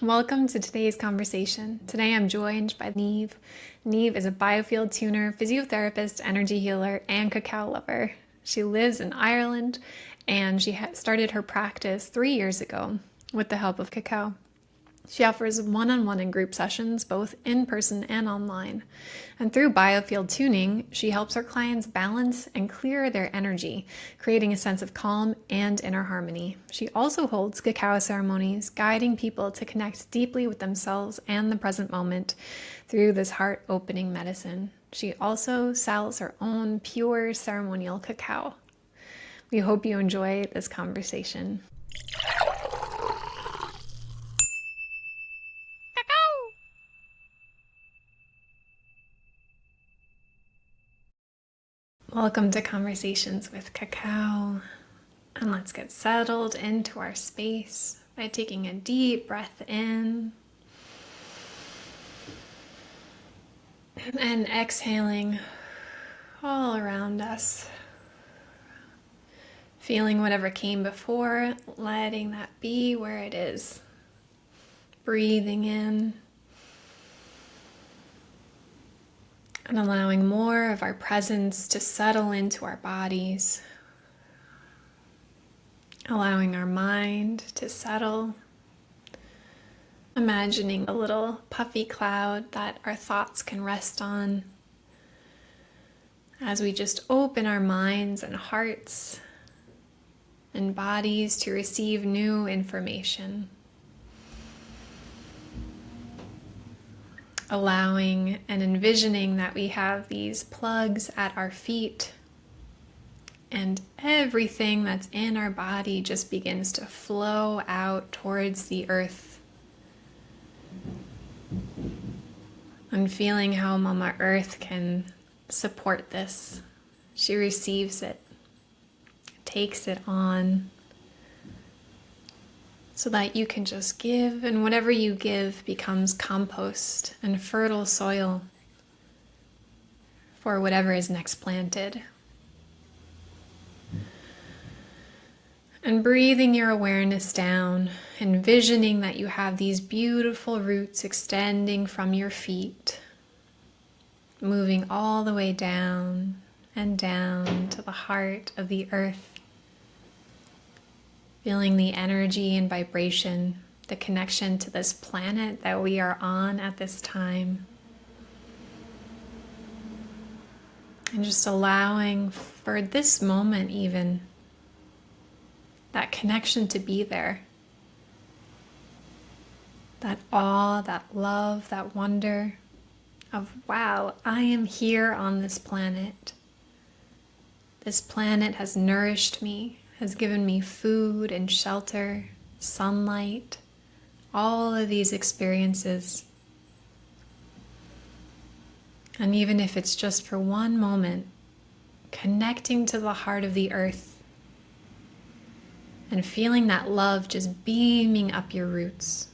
Welcome to today's conversation. Today I'm joined by Niamh. Niamh is a Biofield tuner, physiotherapist, energy healer, and cacao lover. She lives in Ireland and she started her practice 3 years ago with the help of cacao. She offers one-on-one and group sessions, both in person and online. And through Biofield tuning, she helps her clients balance and clear their energy, creating a sense of calm and inner harmony. She also holds cacao ceremonies, guiding people to connect deeply with themselves and the present moment through this heart-opening medicine. She also sells her own pure ceremonial cacao. We hope you enjoy this conversation. Welcome to Conversations with Cacao, and let's get settled into our space by taking a deep breath in and exhaling all around us, feeling whatever came before, letting that be where it is, breathing in and allowing more of our presence to settle into our bodies, allowing our mind to settle, imagining a little puffy cloud that our thoughts can rest on as we just open our minds and hearts and bodies to receive new information. Allowing and envisioning that we have these plugs at our feet and everything that's in our body just begins to flow out towards the earth. And feeling how Mama Earth can support this. She receives it, takes it on, so that you can just give, and whatever you give becomes compost and fertile soil for whatever is next planted. And breathing your awareness down, envisioning that you have these beautiful roots extending from your feet, moving all the way down and down to the heart of the earth. Feeling the energy and vibration, the connection to this planet that we are on at this time. And just allowing for this moment even, that connection to be there. That awe, that love, that wonder of, wow, I am here on this planet. This planet has nourished me, has given me food and shelter, sunlight, all of these experiences. And even if it's just for one moment, connecting to the heart of the earth and feeling that love just beaming up your roots.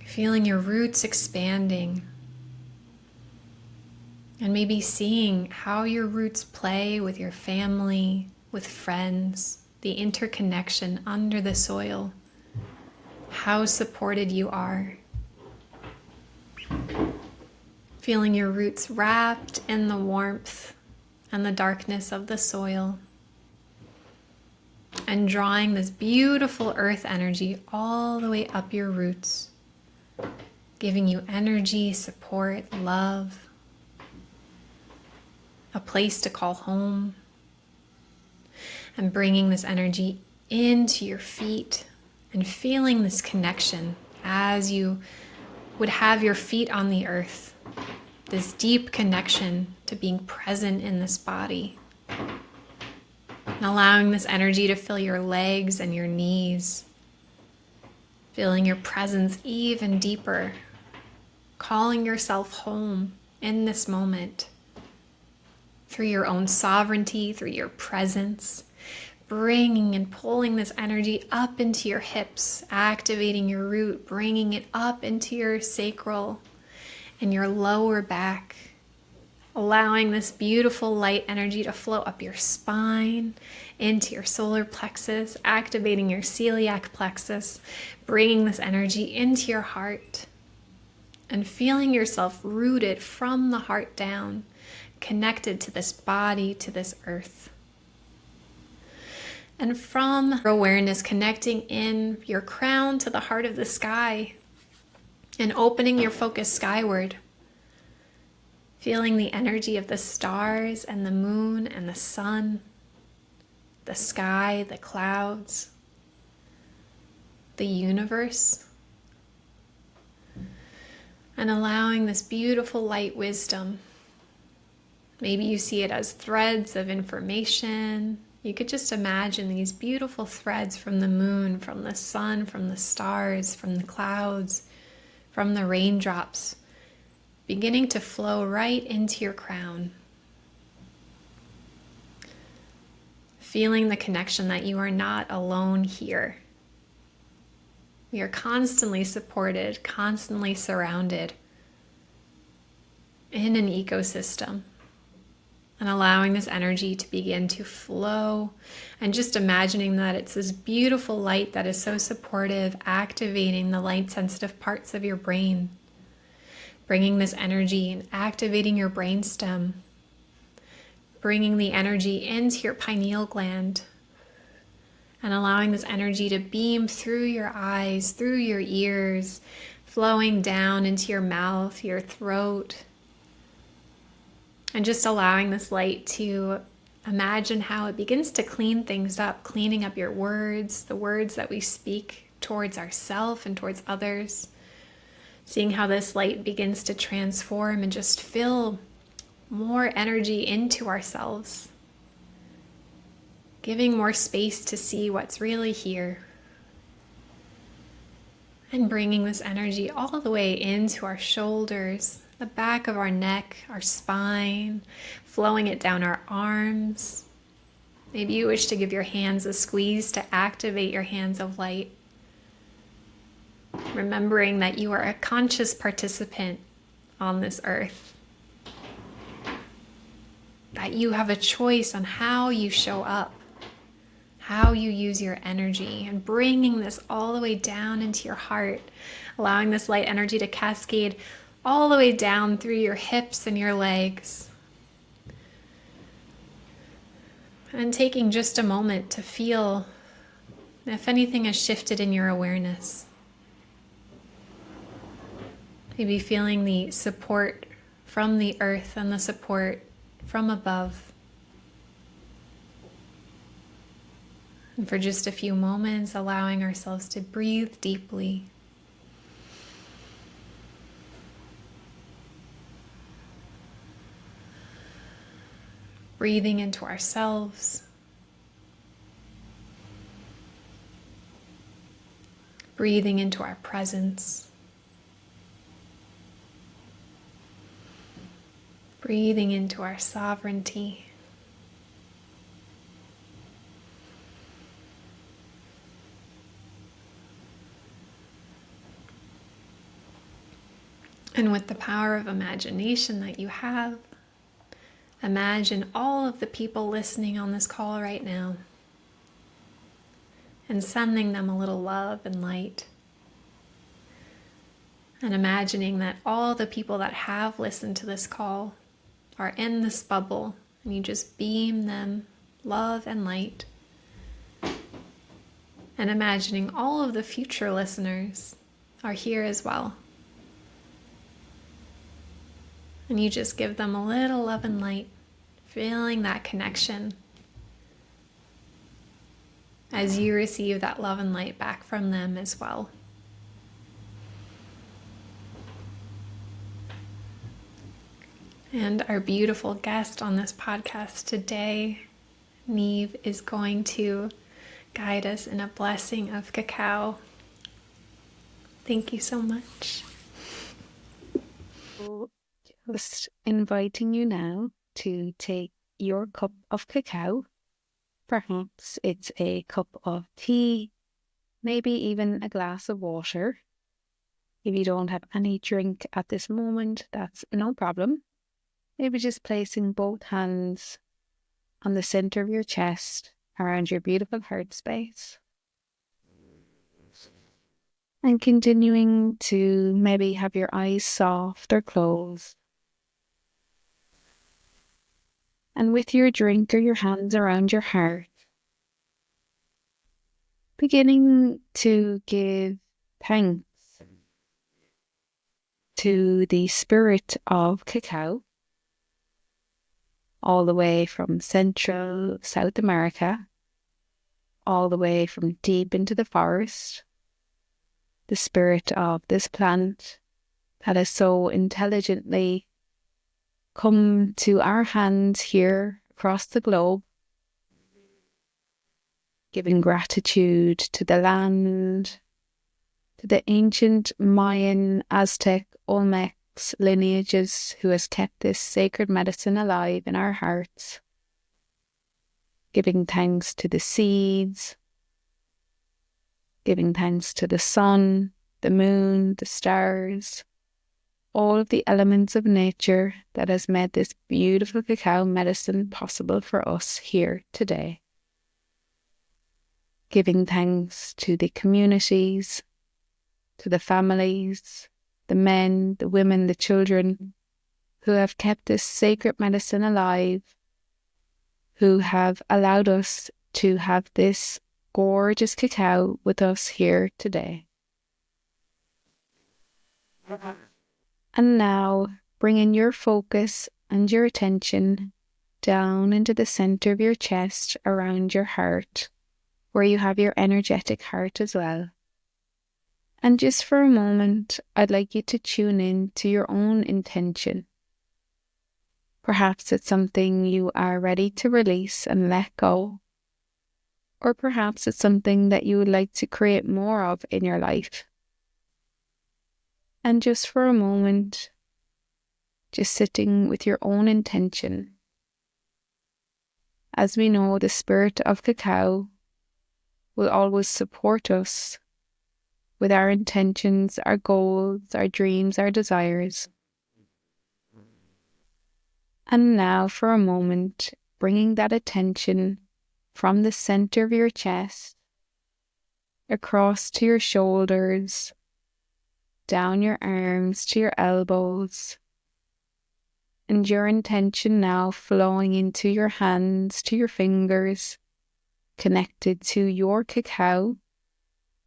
Feeling your roots expanding. And maybe seeing how your roots play with your family, with friends, the interconnection under the soil, how supported you are. Feeling your roots wrapped in the warmth and the darkness of the soil. And drawing this beautiful earth energy all the way up your roots, giving you energy, support, love. A place to call home, and bringing this energy into your feet and feeling this connection as you would have your feet on the earth, this deep connection to being present in this body, and allowing this energy to fill your legs and your knees, feeling your presence even deeper, calling yourself home in this moment. Through your own sovereignty, through your presence, bringing and pulling this energy up into your hips, activating your root, bringing it up into your sacral and your lower back, allowing this beautiful light energy to flow up your spine, into your solar plexus, activating your celiac plexus, bringing this energy into your heart, and feeling yourself rooted from the heart down, connected to this body, to this earth. And from awareness, connecting in your crown to the heart of the sky and opening your focus skyward, feeling the energy of the stars and the moon and the sun, the sky, the clouds, the universe, and allowing this beautiful light wisdom. Maybe you see it as threads of information. You could just imagine these beautiful threads from the moon, from the sun, from the stars, from the clouds, from the raindrops, beginning to flow right into your crown. Feeling the connection that you are not alone here. We are constantly supported, constantly surrounded in an ecosystem. And allowing this energy to begin to flow, and just imagining that it's this beautiful light that is so supportive, activating the light sensitive parts of your brain, bringing this energy and activating your brainstem, bringing the energy into your pineal gland, and allowing this energy to beam through your eyes, through your ears, flowing down into your mouth, your throat. And just allowing this light to imagine how it begins to clean things up, cleaning up your words, the words that we speak towards ourselves and towards others. Seeing how this light begins to transform and just fill more energy into ourselves. Giving more space to see what's really here. And bringing this energy all the way into our shoulders, the back of our neck, our spine, flowing it down our arms. Maybe you wish to give your hands a squeeze to activate your hands of light. Remembering that you are a conscious participant on this earth. That you have a choice on how you show up, how you use your energy, and bringing this all the way down into your heart, allowing this light energy to cascade all the way down through your hips and your legs. And taking just a moment to feel if anything has shifted in your awareness. Maybe feeling the support from the earth and the support from above. And for just a few moments, allowing ourselves to breathe deeply. Breathing into ourselves. Breathing into our presence. Breathing into our sovereignty. And with the power of imagination that you have, imagine all of the people listening on this call right now and sending them a little love and light. And imagining that all the people that have listened to this call are in this bubble, and you just beam them love and light. And imagining all of the future listeners are here as well. And you just give them a little love and light, feeling that connection as you receive that love and light back from them as well. And our beautiful guest on this podcast today, Niamh, is going to guide us in a blessing of cacao. Thank you so much. So just inviting you now to take your cup of cacao. Perhaps it's a cup of tea, maybe even a glass of water. If you don't have any drink at this moment, that's no problem. Maybe just placing both hands on the center of your chest around your beautiful heart space. And continuing to maybe have your eyes soft or closed. And with your drink or your hands around your heart, beginning to give thanks to the spirit of cacao, all the way from Central South America, all the way from deep into the forest, the spirit of this plant that has so intelligently come to our hands here across the globe, giving gratitude to the land, to the ancient Mayan, Aztec, Olmec lineages who has kept this sacred medicine alive in our hearts, giving thanks to the seeds, giving thanks to the sun, the moon, the stars, all of the elements of nature that has made this beautiful cacao medicine possible for us here today. Giving thanks to the communities, to the families, the men, the women, the children who have kept this sacred medicine alive, who have allowed us to have this gorgeous cacao with us here today. And now, bringing your focus and your attention down into the center of your chest around your heart, where you have your energetic heart as well. And just for a moment, I'd like you to tune in to your own intention. Perhaps it's something you are ready to release and let go. Or perhaps it's something that you would like to create more of in your life. And just for a moment, just sitting with your own intention. As we know, the spirit of cacao will always support us with our intentions, our goals, our dreams, our desires. And now for a moment, bringing that attention from the center of your chest, across to your shoulders, down your arms to your elbows, and your intention now flowing into your hands, to your fingers, connected to your cacao,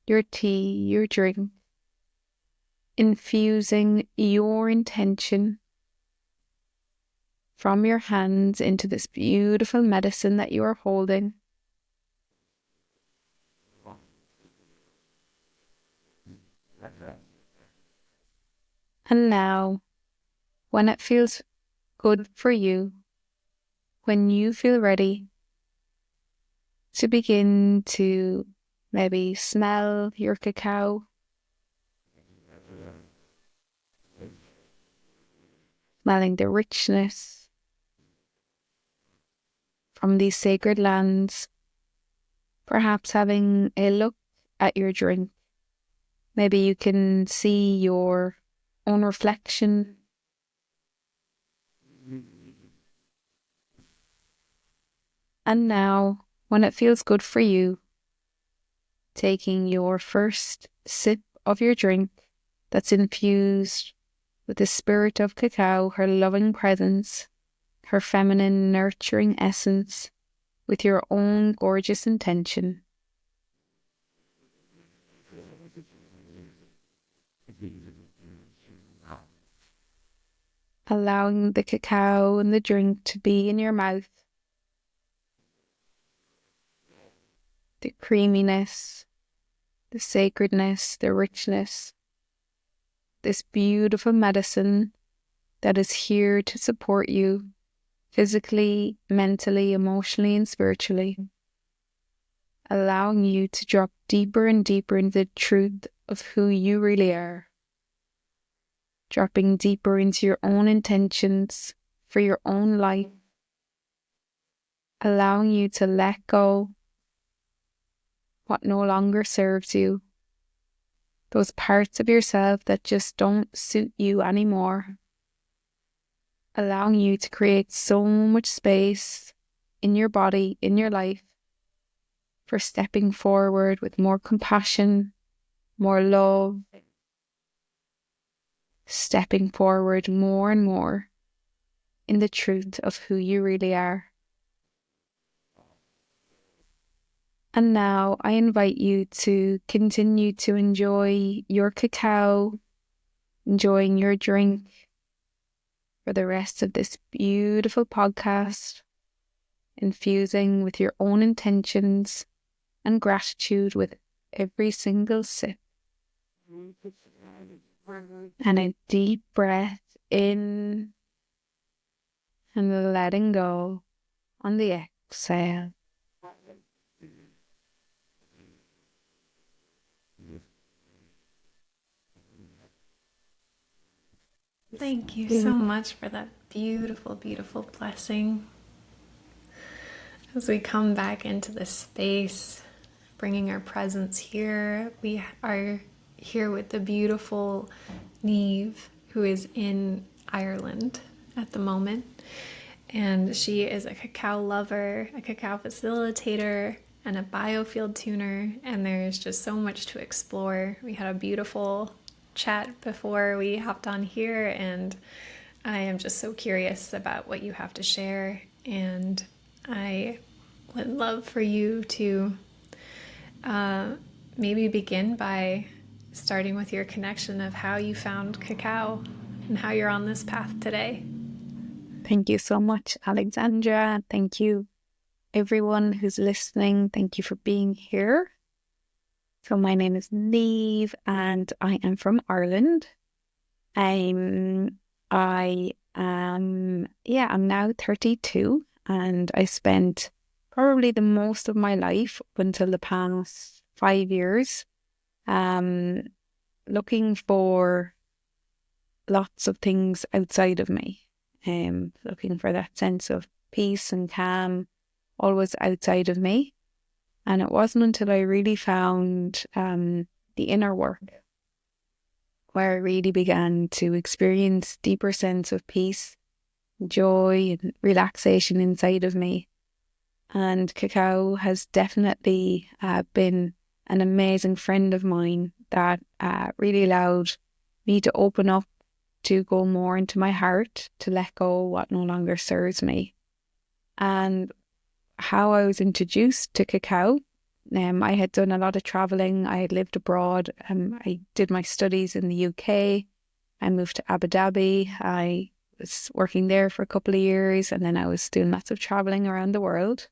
your tea, your drink, infusing your intention from your hands into this beautiful medicine that you are holding. And now, when it feels good for you, when you feel ready to begin to maybe smell your cacao, smelling the richness from these sacred lands, perhaps having a look at your drink. Maybe you can see your own reflection. And now, when it feels good for you, taking your first sip of your drink that's infused with the spirit of cacao, her loving presence, her feminine nurturing essence, with your own gorgeous intention. Allowing the cacao and the drink to be in your mouth. The creaminess, the sacredness, the richness, this beautiful medicine that is here to support you physically, mentally, emotionally, and spiritually, allowing you to drop deeper and deeper into the truth of who you really are, dropping deeper into your own intentions for your own life, allowing you to let go what no longer serves you, those parts of yourself that just don't suit you anymore, allowing you to create so much space in your body, in your life, for stepping forward with more compassion, more love, stepping forward more and more in the truth of who you really are. And now I invite you to continue to enjoy your cacao, enjoying your drink for the rest of this beautiful podcast, infusing with your own intentions and gratitude with every single sip. And a deep breath in and letting go on the exhale. Thank you so much for that beautiful, beautiful blessing. As we come back into this space, bringing our presence here, we are here with the beautiful Niamh, who is in Ireland at the moment. And she is a cacao lover, a cacao facilitator, and a biofield tuner. And there's just so much to explore. We had a beautiful chat before we hopped on here, and I am just so curious about what you have to share. And I would love for you to maybe begin by starting with your connection of how you found cacao and how you're on this path today. Thank you so much, Alexandra. Thank you, everyone who's listening. Thank you for being here. So my name is Niamh and I am from Ireland. I'm now 32 and I spent probably the most of my life up until the past 5 years looking for lots of things outside of me. Looking for that sense of peace and calm, always outside of me. And it wasn't until I really found the inner work where I really began to experience deeper sense of peace, joy and relaxation inside of me. And cacao has definitely been an amazing friend of mine that really allowed me to open up, to go more into my heart, to let go what no longer serves me. And how I was introduced to cacao, I had done a lot of traveling. I had lived abroad. I did my studies in the UK. I moved to Abu Dhabi. I was working there for a couple of years, and then I was doing lots of traveling around the world.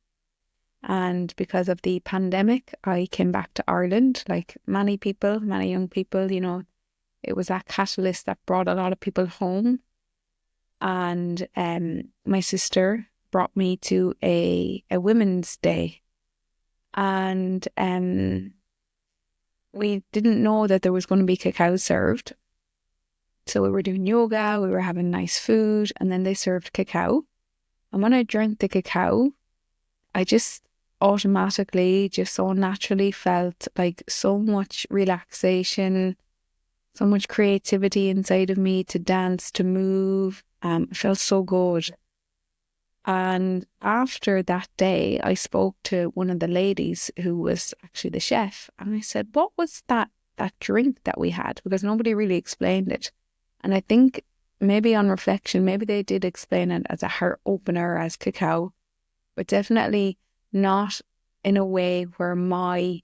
And because of the pandemic, I came back to Ireland, like many people, many young people, it was that catalyst that brought a lot of people home. And my sister brought me to a Women's Day. And we didn't know that there was going to be cacao served. So we were doing yoga, we were having nice food, and then they served cacao. And when I drank the cacao, I just automatically, just so naturally felt like so much relaxation, so much creativity inside of me to dance, to move. It felt so good. And after that day, I spoke to one of the ladies who was actually the chef. And I said, what was that drink that we had? Because nobody really explained it. And I think maybe on reflection, maybe they did explain it as a heart opener, as cacao, but definitely not in a way where my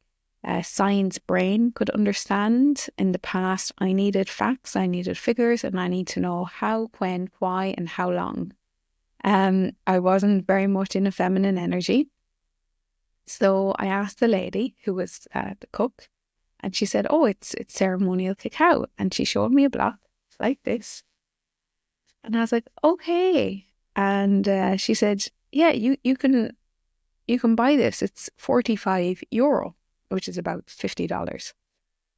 science brain could understand. In the past, I needed facts, I needed figures, and I need to know how, when, why, and how long. I wasn't very much in a feminine energy. So I asked the lady who was the cook, and she said, oh, it's ceremonial cacao. And she showed me a block like this. And I was like, okay. And she said, yeah, you can buy this. It's €45, which is about $50.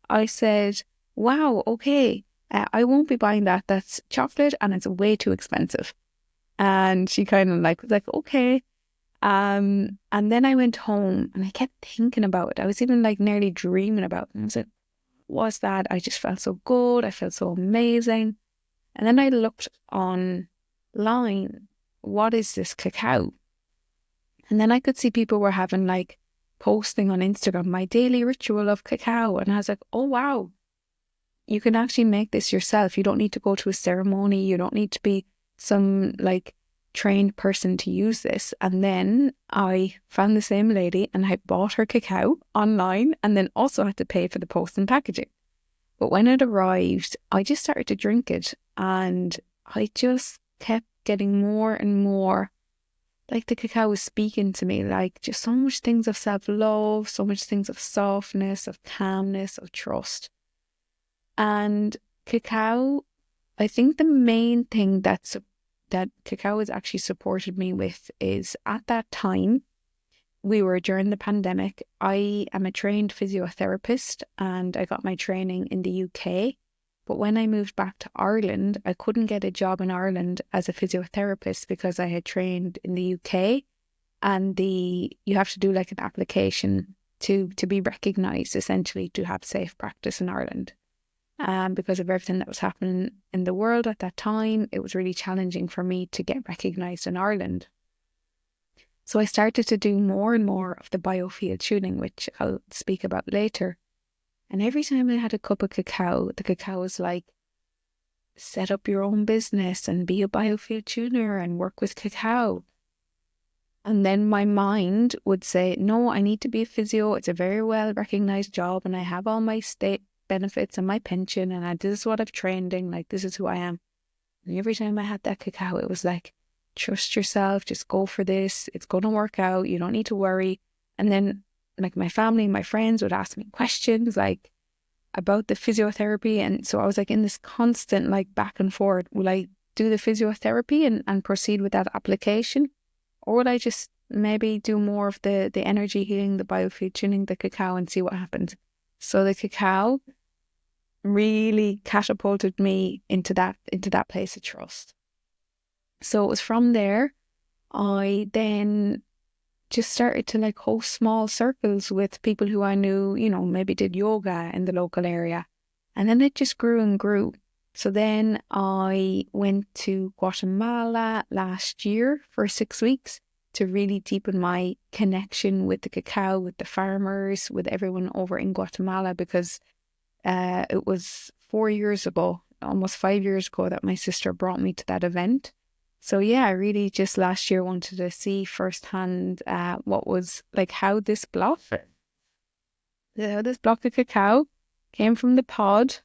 I said, wow, okay. I won't be buying that. That's chocolate and it's way too expensive. And she kind of was like, okay. And then I went home and I kept thinking about it. I was even nearly dreaming about it. I was like, what's that? I just felt so good. I felt so amazing. And then I looked online line, what is this cacao? And then I could see people were having like posting on Instagram, my daily ritual of cacao. And I was like, oh, wow, you can actually make this yourself. You don't need to go to a ceremony. You don't need to be some like trained person to use this. And then I found the same lady and I bought her cacao online and then also had to pay for the post and packaging. But when it arrived, I just started to drink it and I just kept getting more and more like the cacao was speaking to me, like just so much things of self-love, so much things of softness, of calmness, of trust. And cacao, I think the main thing that cacao has actually supported me with is at that time, we were during the pandemic. I am a trained physiotherapist and I got my training in the UK. But when I moved back to Ireland, I couldn't get a job in Ireland as a physiotherapist because I had trained in the UK, and you have to do like an application to be recognised essentially to have safe practice in Ireland. Because of everything that was happening in the world at that time, it was really challenging for me to get recognised in Ireland. So I started to do more and more of the biofield tuning, which I'll speak about later. And every time I had a cup of cacao, the cacao was like, set up your own business and be a biofield tuner and work with cacao. And then my mind would say, no, I need to be a physio. It's a very well recognised job and I have all my state benefits and my pension and this is what I've trained in, like this is who I am. And every time I had that cacao, it was like, trust yourself, just go for this. It's going to work out. You don't need to worry. And then like my family, my friends would ask me questions like about the physiotherapy. And so I was like in this constant like back and forth. Will I do the physiotherapy and proceed with that application? Or would I just maybe do more of the energy healing, the biofield tuning, the cacao and see what happens? So the cacao really catapulted me into that place of trust. So it was from there I then just started to like host small circles with people who I knew, maybe did yoga in the local area. And then it just grew and grew. So then I went to Guatemala last year for 6 weeks to really deepen my connection with the cacao, with the farmers, with everyone over in Guatemala, because it was 4 years ago, almost 5 years ago, that my sister brought me to that event. So yeah, I really just last year wanted to see firsthand what was like how this block of cacao came from the pod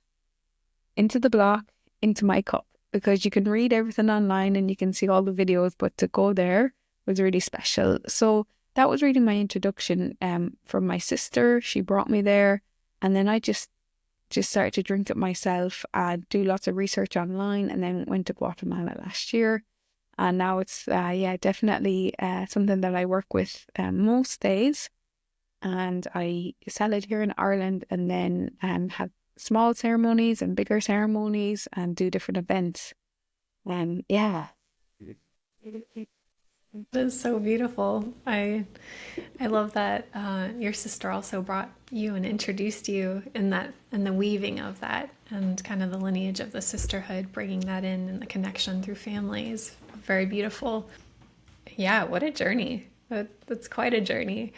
into the block into my cup, because you can read everything online and you can see all the videos, but to go there was really special. So that was really my introduction from my sister. She brought me there, and then I just started to drink it myself and do lots of research online, and then went to Guatemala last year. And now it's, definitely something that I work with most days. And I sell it here in Ireland, and then have small ceremonies and bigger ceremonies and do different events. Yeah. That is so beautiful. I love that your sister also brought you and introduced you in the weaving of that, and kind of the lineage of the sisterhood, bringing that in, and the connection through family is very beautiful. Yeah, what a journey. That's quite a journey.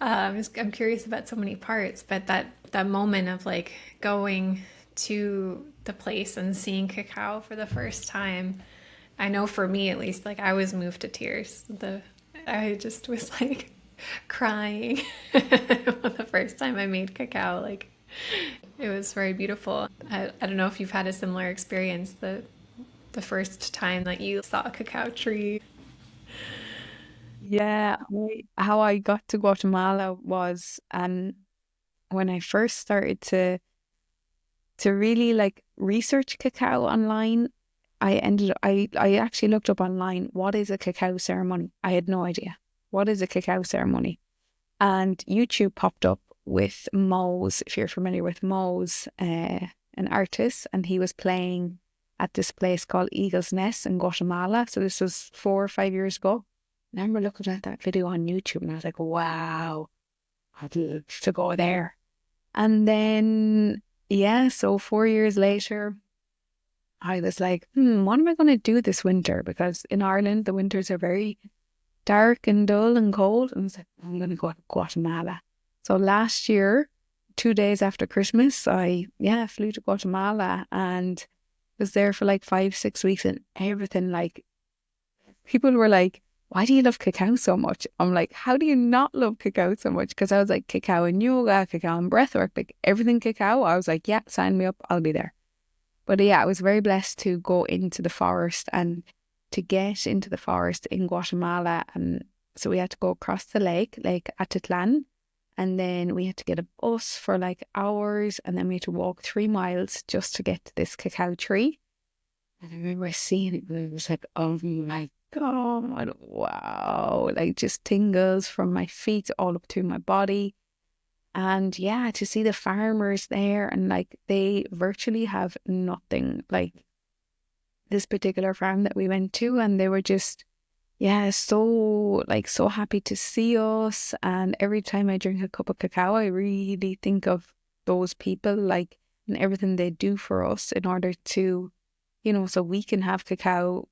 I'm curious about so many parts, but that moment of like going to the place and seeing cacao for the first time, I know for me at least, like I was moved to tears. I just was like crying the first time I made cacao. Like it was very beautiful. I don't know if you've had a similar experience the first time that you saw a cacao tree. Yeah. How I got to Guatemala was when I first started to really like research cacao online. I actually looked up online, what is a cacao ceremony? I had no idea. What is a cacao ceremony? And YouTube popped up with Mose, if you're familiar with Mose, an artist, and he was playing at this place called Eagle's Nest in Guatemala. So this was 4 or 5 years ago. And I remember looking at that video on YouTube and I was like, wow, I'd love to go there. And then, yeah, so 4 years later, I was like, what am I going to do this winter? Because in Ireland, the winters are very dark and dull and cold. And I was like, I'm going to go to Guatemala. So last year, 2 days after Christmas, I flew to Guatemala and was there for like 5, 6 weeks, and everything, like, people were like, why do you love cacao so much? I'm like, how do you not love cacao so much? Because I was like, cacao and yoga, cacao and breathwork, like everything cacao. I was like, yeah, sign me up, I'll be there. But yeah, I was very blessed to go into the forest and to get into the forest in Guatemala. And so we had to go across the Lake Atitlan. And then we had to get a bus for like hours. And then we had to walk 3 miles just to get to this cacao tree. And I remember seeing it, and it was like, oh my God, wow. Like just tingles from my feet all up to my body. And yeah, to see the farmers there, and like they virtually have nothing. Like this particular farm that we went to, and they were just, yeah, so happy to see us. And every time I drink a cup of cacao, I really think of those people, like, and everything they do for us in order to, so we can have cacao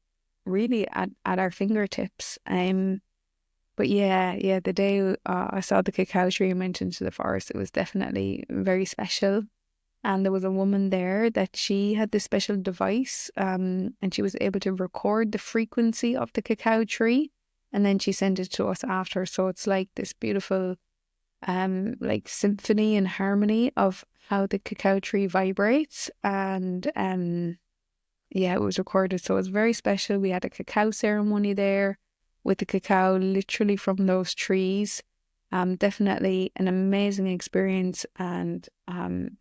really at our fingertips. But yeah, the day I saw the cacao tree and went into the forest, it was definitely very special. And there was a woman there that she had this special device, and she was able to record the frequency of the cacao tree, and then she sent it to us after. So it's like this beautiful, like symphony and harmony of how the cacao tree vibrates, and yeah, it was recorded. So it was very special. We had a cacao ceremony there with the cacao literally from those trees. Definitely an amazing experience. And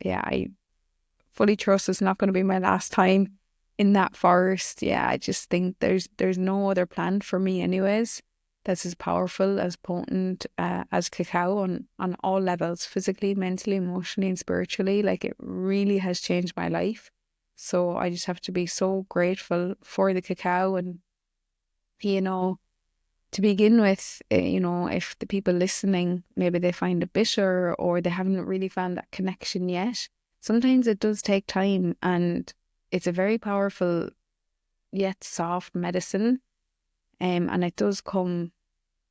yeah, I fully trust it's not going to be my last time in that forest. Yeah, I just think there's no other plant for me anyways that's as powerful, as potent as cacao on all levels, physically, mentally, emotionally, and spiritually. Like it really has changed my life. So I just have to be so grateful for the cacao. And, to begin with, if the people listening, maybe they find it bitter or they haven't really found that connection yet, sometimes it does take time, and it's a very powerful yet soft medicine. And it does come,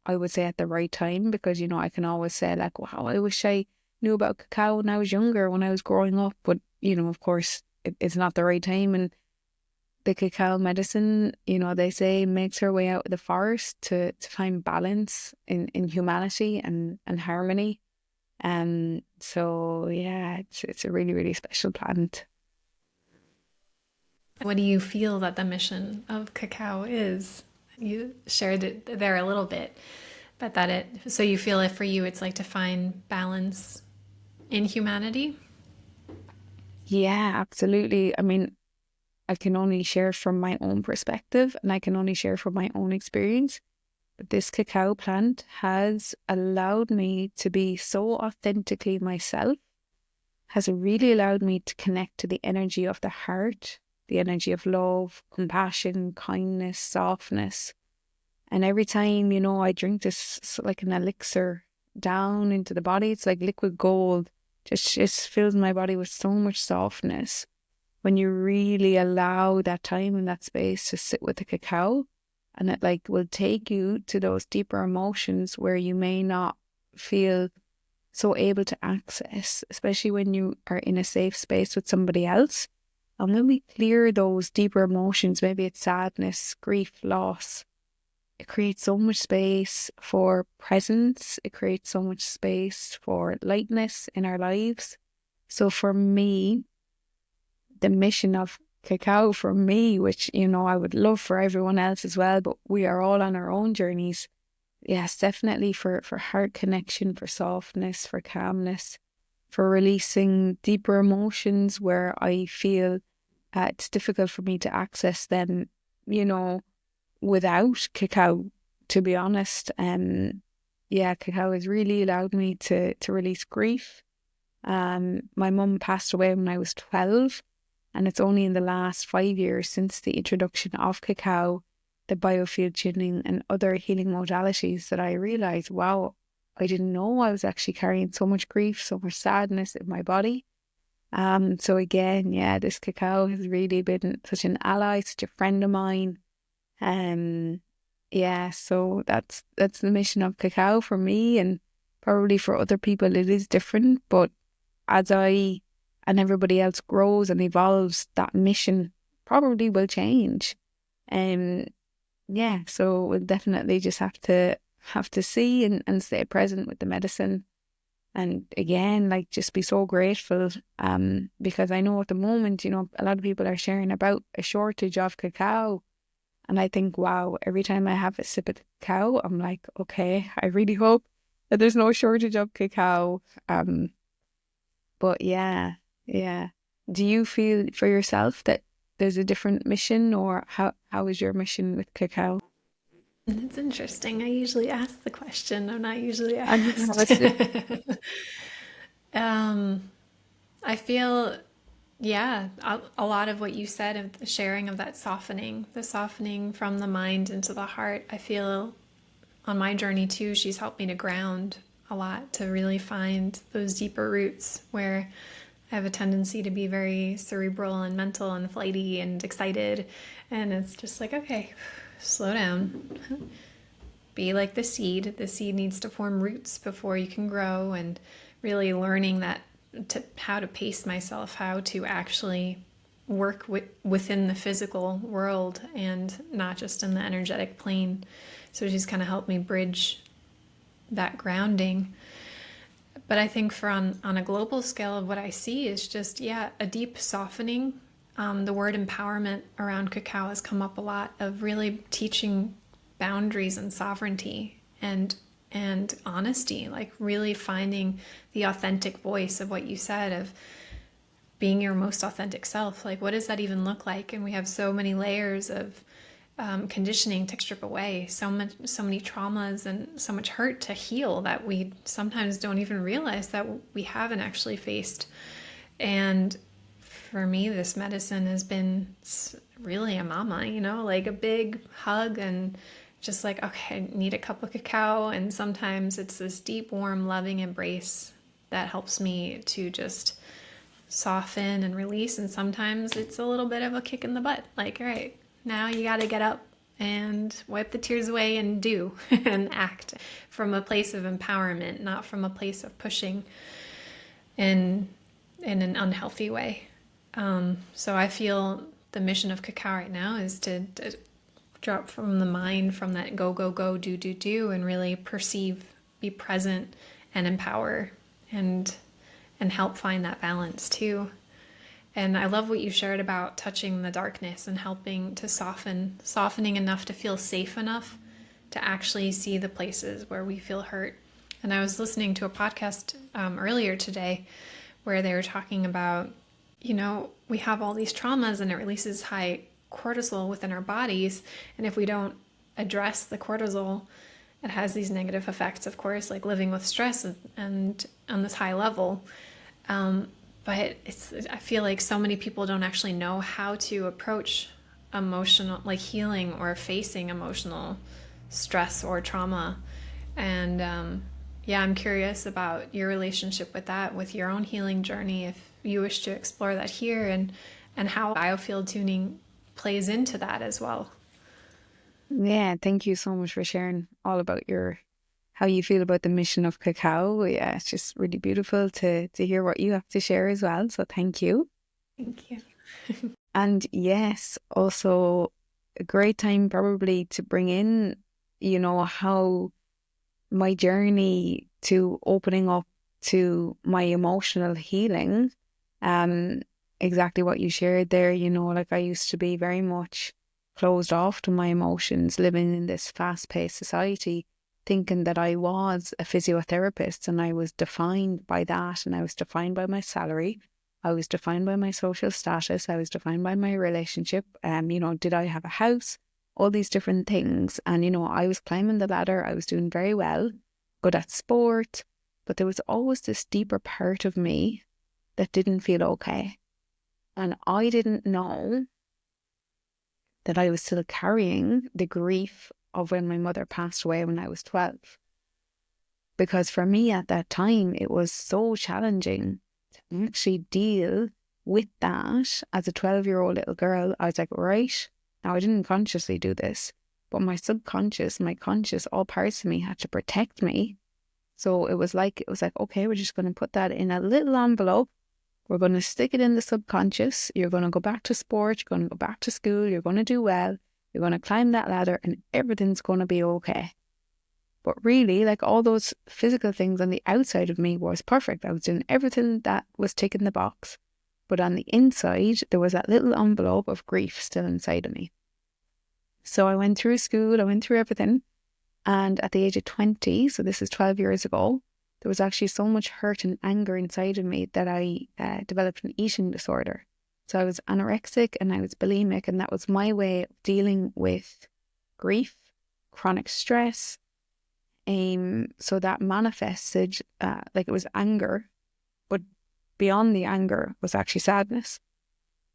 I would say, at the right time, because, I can always say like, wow, I wish I knew about cacao when I was younger, when I was growing up. But, of course, it's not the right time. And the cacao medicine, they say makes her way out of the forest to find balance in humanity and harmony. So yeah, it's a really, really special plant. What do you feel that the mission of cacao is? You shared it there a little bit, but so you feel it for you, it's like to find balance in humanity? Yeah, absolutely. I mean, I can only share from my own perspective, and I can only share from my own experience. But this cacao plant has allowed me to be so authentically myself, has really allowed me to connect to the energy of the heart, the energy of love, compassion, kindness, softness. And every time, I drink this, like an elixir down into the body, it's like liquid gold, just fills my body with so much softness. When you really allow that time and that space to sit with the cacao, and it like will take you to those deeper emotions where you may not feel so able to access, especially when you are in a safe space with somebody else. And when we clear those deeper emotions, maybe it's sadness, grief, loss, it creates so much space for presence. It creates so much space for lightness in our lives. So for me, the mission of cacao for me, which, I would love for everyone else as well, but we are all on our own journeys. Yes, definitely for heart connection, for softness, for calmness, for releasing deeper emotions where I feel it's difficult for me to access them, without cacao, to be honest. Yeah, cacao has really allowed me to release grief. My mum passed away when I was 12, and it's only in the last 5 years since the introduction of cacao, the biofield tuning, and other healing modalities that I realised, wow, I didn't know I was actually carrying so much grief, so much sadness in my body. So again, yeah, this cacao has really been such an ally, such a friend of mine. Um, yeah, so that's the mission of cacao for me, and probably for other people it is different. But as I and everybody else grows and evolves, that mission probably will change. Um, yeah, so we'll definitely just have to see and stay present with the medicine. And again, like just be so grateful, because I know at the moment, a lot of people are sharing about a shortage of cacao. And I think, wow, every time I have a sip of cacao, I'm like, okay, I really hope that there's no shortage of cacao. But yeah, yeah. Do you feel for yourself that there's a different mission, or how is your mission with cacao? It's interesting. I usually ask the question. I'm not usually And you have a asked. sip. um, I feel, yeah, a lot of what you said of the sharing of that softening, the softening from the mind into the heart. I feel on my journey too, she's helped me to ground a lot, to really find those deeper roots where I have a tendency to be very cerebral and mental and flighty and excited. And it's just like, okay, slow down. Be like the seed. The seed needs to form roots before you can grow, and really learning that how to pace myself, how to actually work within the physical world and not just in the energetic plane. So she's kind of helped me bridge that grounding. But I think for on a global scale of what I see is just, yeah, a deep softening. The word empowerment around cacao has come up a lot, of really teaching boundaries and sovereignty and honesty, like really finding the authentic voice of what you said, of being your most authentic self. Like, what does that even look like? And we have so many layers of conditioning to strip away, so many traumas and so much hurt to heal, that we sometimes don't even realize that we haven't actually faced. And for me, this medicine has been really a mama, like a big hug, and just like, okay, I need a cup of cacao. And sometimes it's this deep, warm, loving embrace that helps me to just soften and release. And sometimes it's a little bit of a kick in the butt, like, all right, now you got to get up and wipe the tears away and do and act from a place of empowerment, not from a place of pushing in an unhealthy way. So I feel the mission of cacao right now is to drop from the mind, from that go, go, go, do, do, do, and really perceive, be present, and empower, and help find that balance too. And I love what you shared about touching the darkness and helping to softening enough to feel safe enough to actually see the places where we feel hurt. And I was listening to a podcast earlier today where they were talking about, we have all these traumas and it releases high cortisol within our bodies. And if we don't address the cortisol, it has these negative effects, of course, like living with stress and on this high level. But I feel like so many people don't actually know how to approach emotional, like healing or facing emotional stress or trauma. And yeah, I'm curious about your relationship with that, with your own healing journey, if you wish to explore that here, and how biofield tuning plays into that as well. Yeah, thank you so much for sharing all about how you feel about the mission of cacao. Yeah, it's just really beautiful to hear what you have to share as well. So thank you. Thank you. And yes, also a great time probably to bring in, how my journey to opening up to my emotional healing. Um, exactly what you shared there, like I used to be very much closed off to my emotions, living in this fast-paced society, thinking that I was a physiotherapist and I was defined by that, and I was defined by my salary. I was defined by my social status. I was defined by my relationship. Did I have a house? All these different things. And, I was climbing the ladder. I was doing very well, good at sport. But there was always this deeper part of me that didn't feel okay. And I didn't know that I was still carrying the grief of when my mother passed away when I was 12. Because for me at that time, it was so challenging to actually deal with that as a 12-year-old little girl. I was like, right, now I didn't consciously do this, but my subconscious, my conscious, all parts of me had to protect me. So it was like, okay, we're just going to put that in a little envelope. We're going to stick it in the subconscious. You're going to go back to sport. You're going to go back to school. You're going to do well. You're going to climb that ladder and everything's going to be okay. But really, like, all those physical things on the outside of me was perfect. I was doing everything that was ticking the box. But on the inside, there was that little envelope of grief still inside of me. So I went through school. I went through everything. And at the age of 20, so this is 12 years ago, there was actually so much hurt and anger inside of me that I developed an eating disorder. So I was anorexic and I was bulimic, and that was my way of dealing with grief, chronic stress. So that manifested like it was anger, but beyond the anger was actually sadness.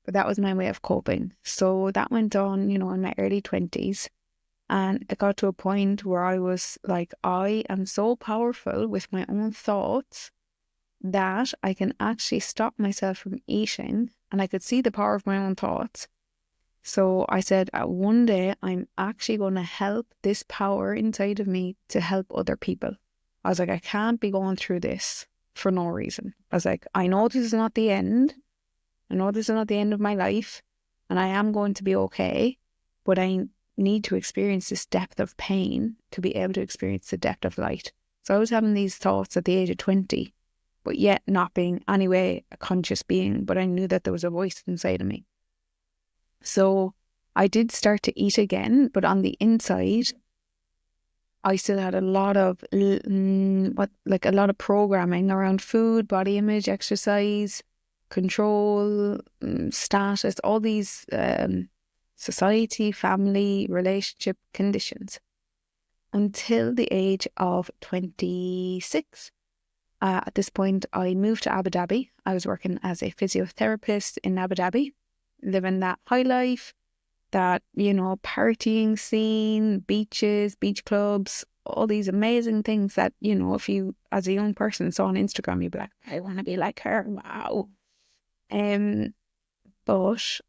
But that was my way of coping. So that went on, in my early 20s. And it got to a point where I was like, I am so powerful with my own thoughts that I can actually stop myself from eating, and I could see the power of my own thoughts. So I said, one day I'm actually going to help this power inside of me to help other people. I was like, I can't be going through this for no reason. I was like, I know this is not the end. I know this is not the end of my life, and I am going to be okay, but I need to experience this depth of pain to be able to experience the depth of light. So I was having these thoughts at the age of 20, but yet not being anyway a conscious being, but I knew that there was a voice inside of me. So I did start to eat again, but on the inside, I still had a lot of a lot of programming around food, body image, exercise, control, status, all these society, family, relationship conditions, until the age of 26. At this point, I moved to Abu Dhabi. I was working as a physiotherapist in Abu Dhabi, living that high life, that, partying scene, beaches, beach clubs, all these amazing things that, if you, as a young person, saw on Instagram, you'd be like, I want to be like her. Wow. But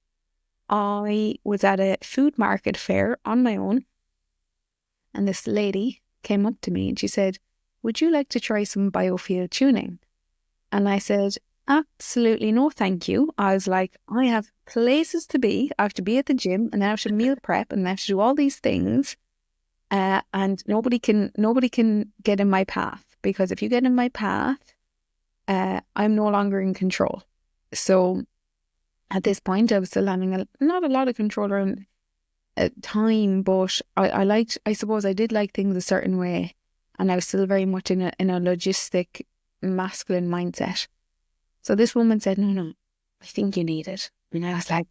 I was at a food market fair on my own, and this lady came up to me and she said, would you like to try some Biofield tuning? And I said, absolutely no, thank you. I was like, I have places to be. I have to be at the gym, and then I have to meal prep, and I have to do all these things. And nobody can get in my path, because if you get in my path, I'm no longer in control. So at this point, I was still having not a lot of control around time, but I suppose I did like things a certain way, and I was still very much in a logistic masculine mindset. So this woman said, no, I think you need it. And I was like,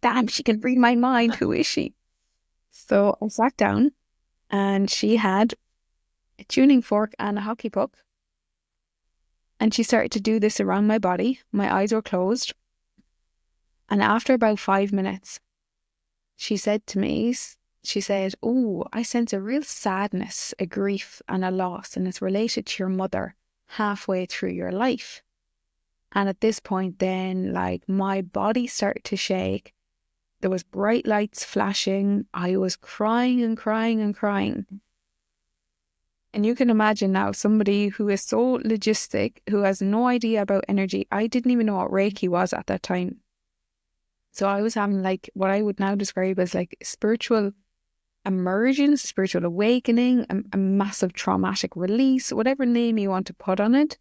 damn, she can read my mind. Who is she? So I sat down, and she had a tuning fork and a hockey puck. And she started to do this around my body. My eyes were closed. And after about 5 minutes, she said to me, oh, I sense a real sadness, a grief and a loss, and it's related to your mother halfway through your life. And at this point then, like, my body started to shake. There was bright lights flashing. I was crying and crying and crying. And you can imagine now, somebody who is so logistic, who has no idea about energy. I didn't even know what Reiki was at that time. So I was having like what I would now describe as like spiritual emergence, spiritual awakening, a massive traumatic release, whatever name you want to put on it.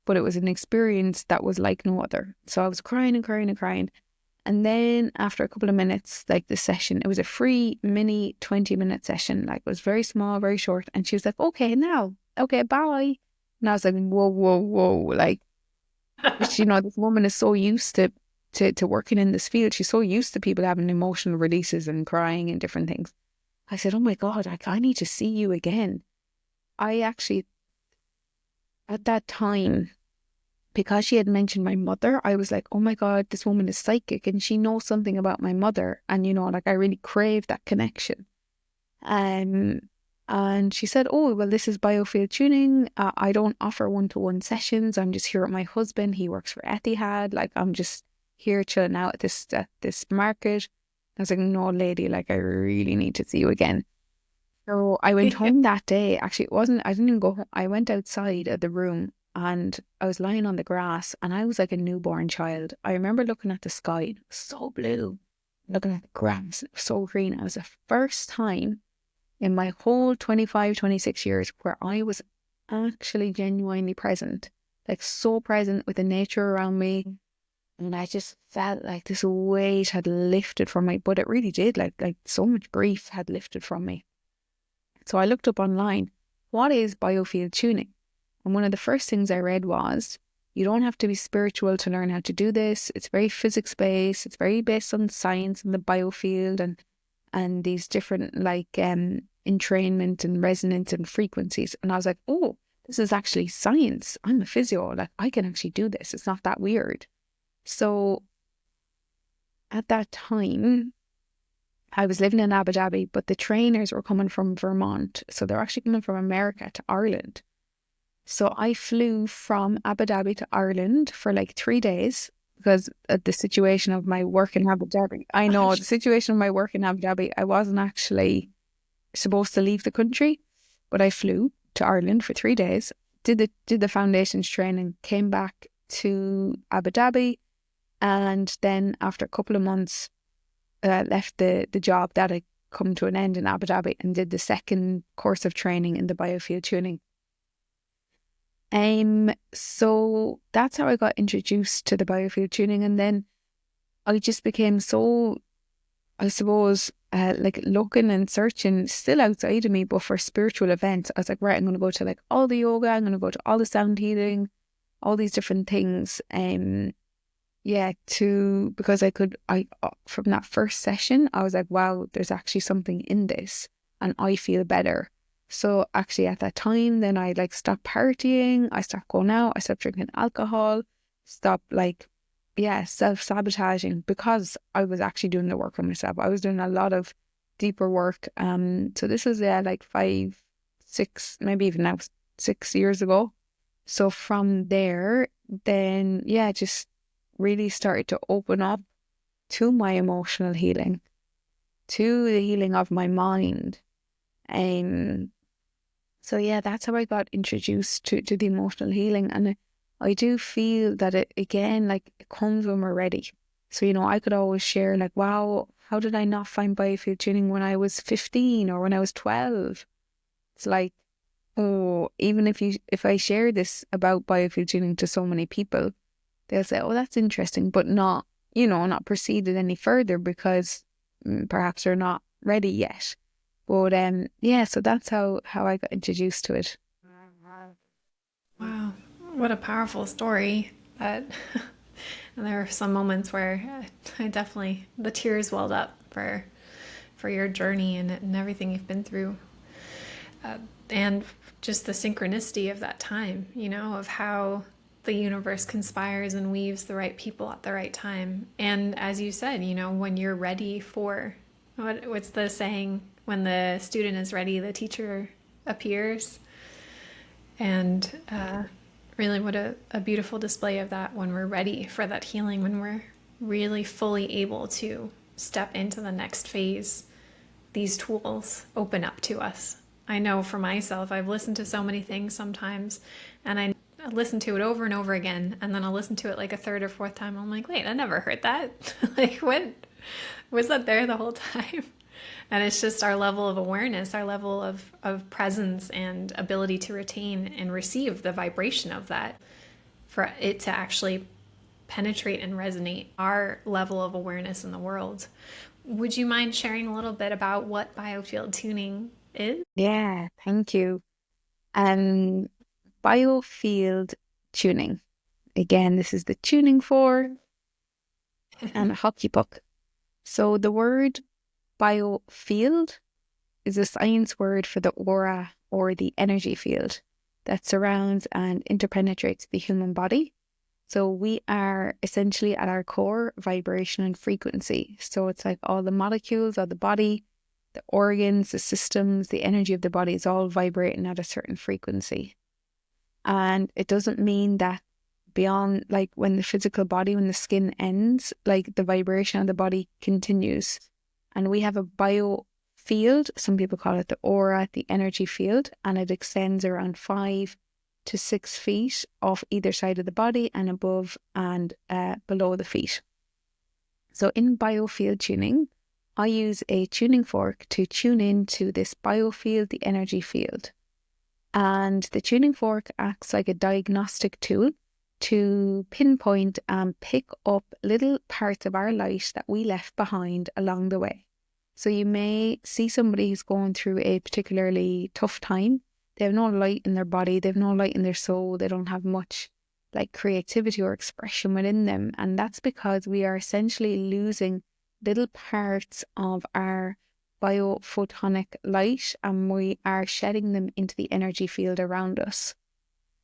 But it was an experience that was like no other. So I was crying and crying and crying. And then after a couple of minutes, like the session, it was a free mini 20-minute session. Like, it was very small, very short. And she was like, okay, bye. And I was like, whoa. Like, this woman is so used to working in this field. She's so used to people having emotional releases and crying and different things. I said, oh my God, I need to see you again. I actually, at that time, because she had mentioned my mother, I was like, oh my God, this woman is psychic and she knows something about my mother. And, I really craved that connection. And And she said, oh, well, this is Biofield tuning. I don't offer one-to-one sessions. I'm just here with my husband. He works for Etihad. Like, I'm just here chilling out at this market. I was like, no, lady, like, I really need to see you again. So I went home that day. Actually, I didn't even go home. I went outside of the room and I was lying on the grass and I was like a newborn child. I remember looking at the sky, it was so blue, looking at the grass, it was so green. It was the first time in my whole 25, 26 years where I was actually genuinely present, like so present with the nature around me. And I just felt like this weight had lifted from me, but it really did. Like so much grief had lifted from me. So I looked up online, what is biofield tuning? And one of the first things I read was, you don't have to be spiritual to learn how to do this. It's very physics-based. It's very based on science and the biofield and these different entrainment and resonance and frequencies. And I was like, oh, this is actually science. I'm a physio. Like, I can actually do this. It's not that weird. So at that time, I was living in Abu Dhabi, but the trainers were coming from Vermont. So they're actually coming from America to Ireland. So I flew from Abu Dhabi to Ireland for like 3 days because of the situation of my work in Abu Dhabi. I know the situation of my work in Abu Dhabi, I wasn't actually supposed to leave the country, but I flew to Ireland for 3 days, did the foundations training, came back to Abu Dhabi, and then after a couple of months, left the job that had come to an end in Abu Dhabi and did the second course of training in the biofield tuning. So that's how I got introduced to the biofield tuning, and then I just became so, I suppose, like looking and searching still outside of me, but for spiritual events. I was like, right, I'm going to go to like all the yoga, I'm going to go to all the sound healing, all these different things. Because from that first session, I was like, wow, there's actually something in this and I feel better. So actually at that time, then I like stopped partying, I stopped going out, I stopped drinking alcohol, stopped self-sabotaging because I was actually doing the work on myself. I was doing a lot of deeper work. So this was like 5, 6, maybe even now 6 years ago. So from there, then just really started to open up to my emotional healing, to the healing of my mind. That's how I got introduced to the emotional healing. And I do feel that it, again, like it comes when we're ready. So, I could always share like, wow, how did I not find biofield tuning when I was 15 or when I was 12? It's like, oh, even if I share this about biofield tuning to so many people, they'll say, oh, that's interesting, but not proceed it any further because perhaps they're not ready yet. But so that's how I got introduced to it. Wow, what a powerful story. That and there were some moments where I definitely, the tears welled up for your journey and everything you've been through. And just the synchronicity of that time, of how the universe conspires and weaves the right people at the right time. And as you said, when you're ready for, what's the saying? When the student is ready, the teacher appears. And really what a beautiful display of that, when we're ready for that healing, when we're really fully able to step into the next phase, these tools open up to us. I know for myself, I've listened to so many things sometimes, and I listen to it over and over again, and then I'll listen to it like a third or fourth time. I'm like, wait, I never heard that. Like, what was that there the whole time? And it's just our level of awareness, our level of presence and ability to retain and receive the vibration of that, for it to actually penetrate and resonate our level of awareness in the world. Would you mind sharing a little bit about what biofield tuning is? Yeah, thank you. Biofield tuning. Again, this is the tuning fork and a hockey puck. So the word biofield is a science word for the aura or the energy field that surrounds and interpenetrates the human body. So we are essentially at our core vibration and frequency. So it's like all the molecules of the body the organs, the systems, the energy of the body is all vibrating at a certain frequency. And it doesn't mean that beyond, like when the physical body, when the skin ends, like the vibration of the body continues. And we have a biofield, some people call it the aura, the energy field, and it extends around 5 to 6 feet off either side of the body and above and below the feet. So in biofield tuning, I use a tuning fork to tune into this biofield, the energy field. And the tuning fork acts like a diagnostic tool to pinpoint and pick up little parts of our light that we left behind along the way. So you may see somebody who's going through a particularly tough time. They have no light in their body, they have no light in their soul, they don't have much like creativity or expression within them. And that's because we are essentially losing little parts of our biophotonic light, and we are shedding them into the energy field around us.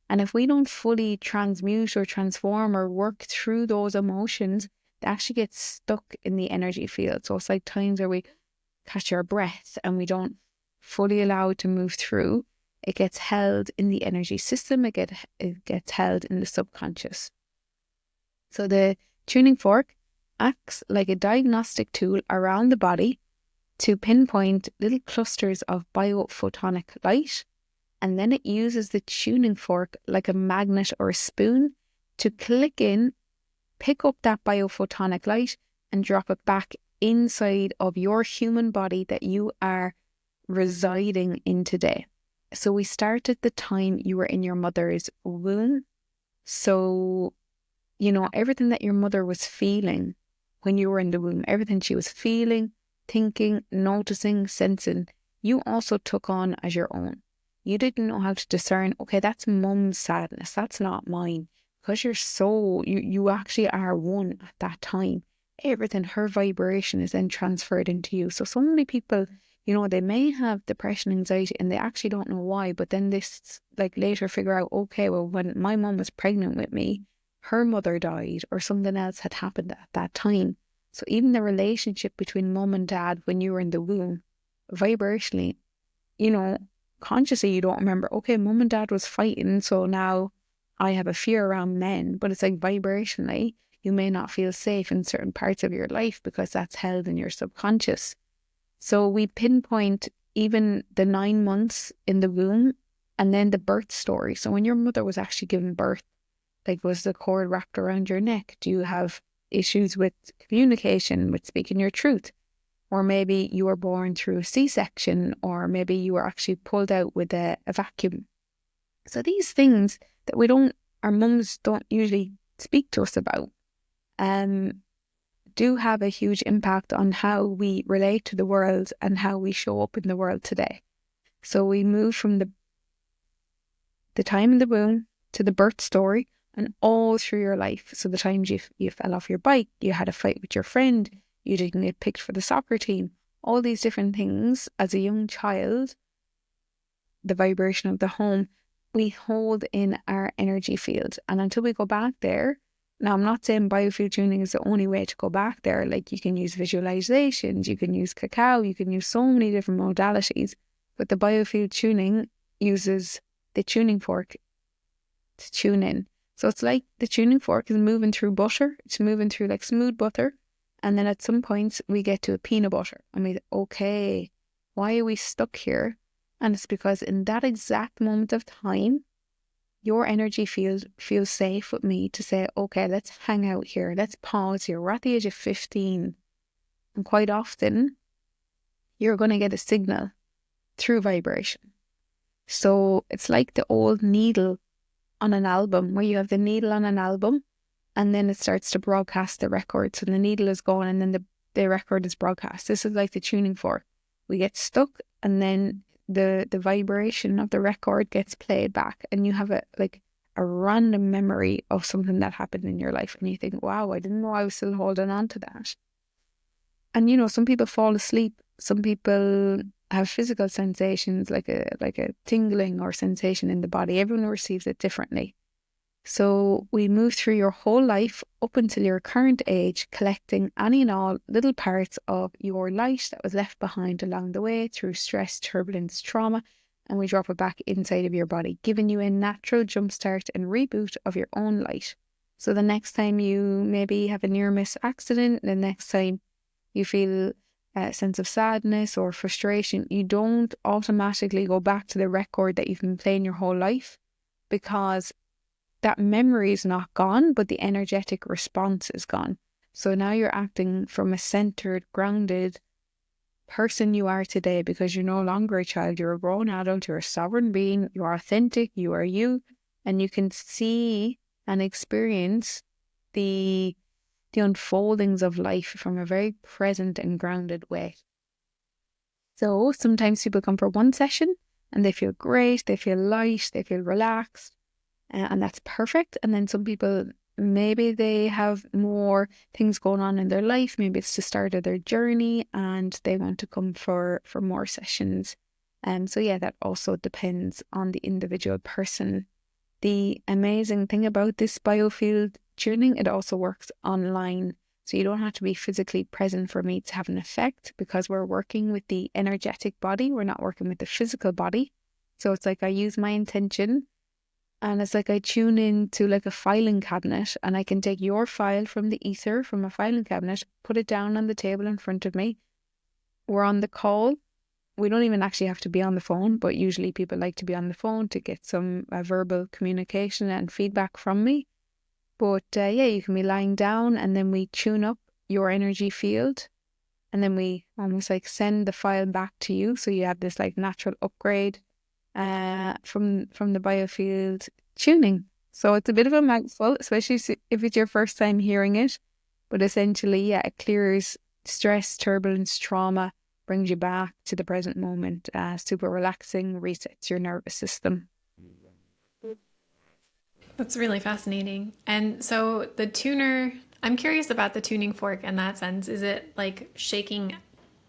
And if we don't fully transmute or transform or work through those emotions, they actually get stuck in the energy field. So it's like times where we catch our breath and we don't fully allow it to move through. It gets held in the energy system, it gets held in the subconscious. So the tuning fork acts like a diagnostic tool around the body to pinpoint little clusters of biophotonic light, and then it uses the tuning fork like a magnet or a spoon to click in, pick up that biophotonic light and drop it back inside of your human body that you are residing in today. So we start at the time you were in your mother's womb. So, everything that your mother was feeling when you were in the womb, everything she was feeling, thinking, noticing, sensing, you also took on as your own. You didn't know how to discern, okay, that's mum's sadness, that's not mine. Because you're you actually are one at that time. Everything, her vibration is then transferred into you. So many people, they may have depression, anxiety, and they actually don't know why, but then this later figure out, okay, well, when my mum was pregnant with me, her mother died or something else had happened at that time. So even the relationship between mum and dad when you were in the womb, vibrationally, consciously you don't remember, okay, mum and dad was fighting, so now I have a fear around men. But it's like vibrationally, you may not feel safe in certain parts of your life because that's held in your subconscious. So we pinpoint even the 9 months in the womb and then the birth story. So when your mother was actually giving birth, was the cord wrapped around your neck? Do you have issues with communication, with speaking your truth? Or maybe you were born through a C-section, or maybe you were actually pulled out with a vacuum. So these things that our mums don't usually speak to us about, do have a huge impact on how we relate to the world and how we show up in the world today. So we move from the time in the womb to the birth story and all through your life. So the times you fell off your bike, you had a fight with your friend, you didn't get picked for the soccer team, all these different things as a young child, the vibration of the home, we hold in our energy field. And until we go back there, now I'm not saying biofield tuning is the only way to go back there. You can use visualizations, you can use cacao, you can use so many different modalities, but the biofield tuning uses the tuning fork to tune in. So it's like the tuning fork is moving through butter, it's moving through smooth butter, and then at some points we get to a peanut butter and we okay, why are we stuck here? And it's because in that exact moment of time, your energy feels safe with me to say, okay, let's hang out here, let's pause here. We're at the age of 15, and quite often you're going to get a signal through vibration. So it's like the old needle on an album, where you have the needle on an album and then it starts to broadcast the record. So the needle is going and then the record is broadcast. This is like the tuning fork. We get stuck and then the vibration of the record gets played back, and you have a random memory of something that happened in your life, and you think, wow, I didn't know I was still holding on to that. And some people fall asleep, some people have physical sensations like a tingling or sensation in the body. Everyone receives it differently. So we move through your whole life up until your current age, collecting any and all little parts of your light that was left behind along the way through stress, turbulence, trauma, and we drop it back inside of your body, giving you a natural jumpstart and reboot of your own light. So the next time you maybe have a near-miss accident, the next time you feel a sense of sadness or frustration, you don't automatically go back to the record that you've been playing your whole life, because that memory is not gone, but the energetic response is gone. So now you're acting from a centered, grounded person you are today, because you're no longer a child, you're a grown adult, you're a sovereign being, you're authentic, you are you, and you can see and experience the unfoldings of life from a very present and grounded way. So sometimes people come for one session and they feel great, they feel light, they feel relaxed, and that's perfect. And then some people, maybe they have more things going on in their life, maybe it's the start of their journey and they want to come for more sessions. So yeah, that also depends on the individual person. The amazing thing about this biofield tuning, it also works online. So you don't have to be physically present for me to have an effect, because we're working with the energetic body. We're not working with the physical body. So it's like I use my intention, and it's like I tune into like a filing cabinet, and I can take your file from the ether, from a filing cabinet, put it down on the table in front of me. We're on the call. We don't even actually have to be on the phone, but usually people like to be on the phone to get some verbal communication and feedback from me. But yeah, you can be lying down and then we tune up your energy field, and then we almost like send the file back to you. So you have this like natural upgrade from the biofield tuning. So it's a bit of a mouthful, especially if it's your first time hearing it. But essentially, yeah, it clears stress, turbulence, trauma, brings you back to the present moment. Super relaxing, resets your nervous system. That's really fascinating. And so the tuner, I'm curious about the tuning fork in that sense. Is it like shaking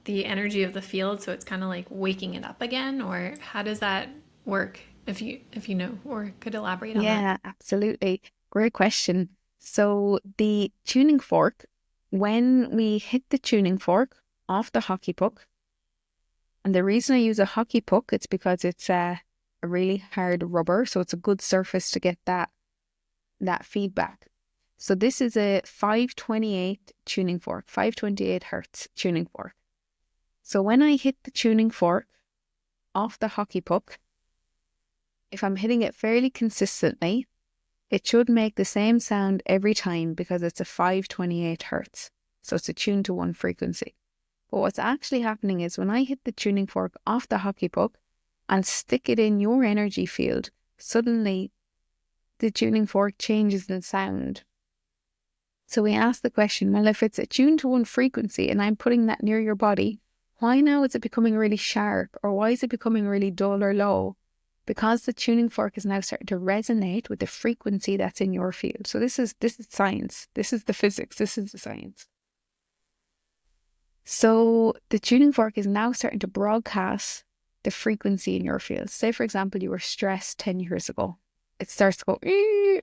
the energy of the field so it's kind of like waking it up again, or how does that work, if you know or could elaborate on that? Yeah, absolutely. Great question. So the tuning fork, when we hit the tuning fork off the hockey puck, and the reason I use a hockey puck, it's because it's a really hard rubber, so it's a good surface to get that feedback. So this is a 528 tuning fork, 528 hertz tuning fork. So when I hit the tuning fork off the hockey puck, if I'm hitting it fairly consistently, it should make the same sound every time, because it's a 528 hertz. So it's attuned to one frequency. But what's actually happening is when I hit the tuning fork off the hockey puck and stick it in your energy field, suddenly the tuning fork changes in sound. So we ask the question, well, if it's attuned to one frequency and I'm putting that near your body, why now is it becoming really sharp, or why is it becoming really dull or low? Because the tuning fork is now starting to resonate with the frequency that's in your field. So this is science. This is the physics. This is the science. So the tuning fork is now starting to broadcast the frequency in your field. Say, for example, you were stressed 10 years ago. It starts to go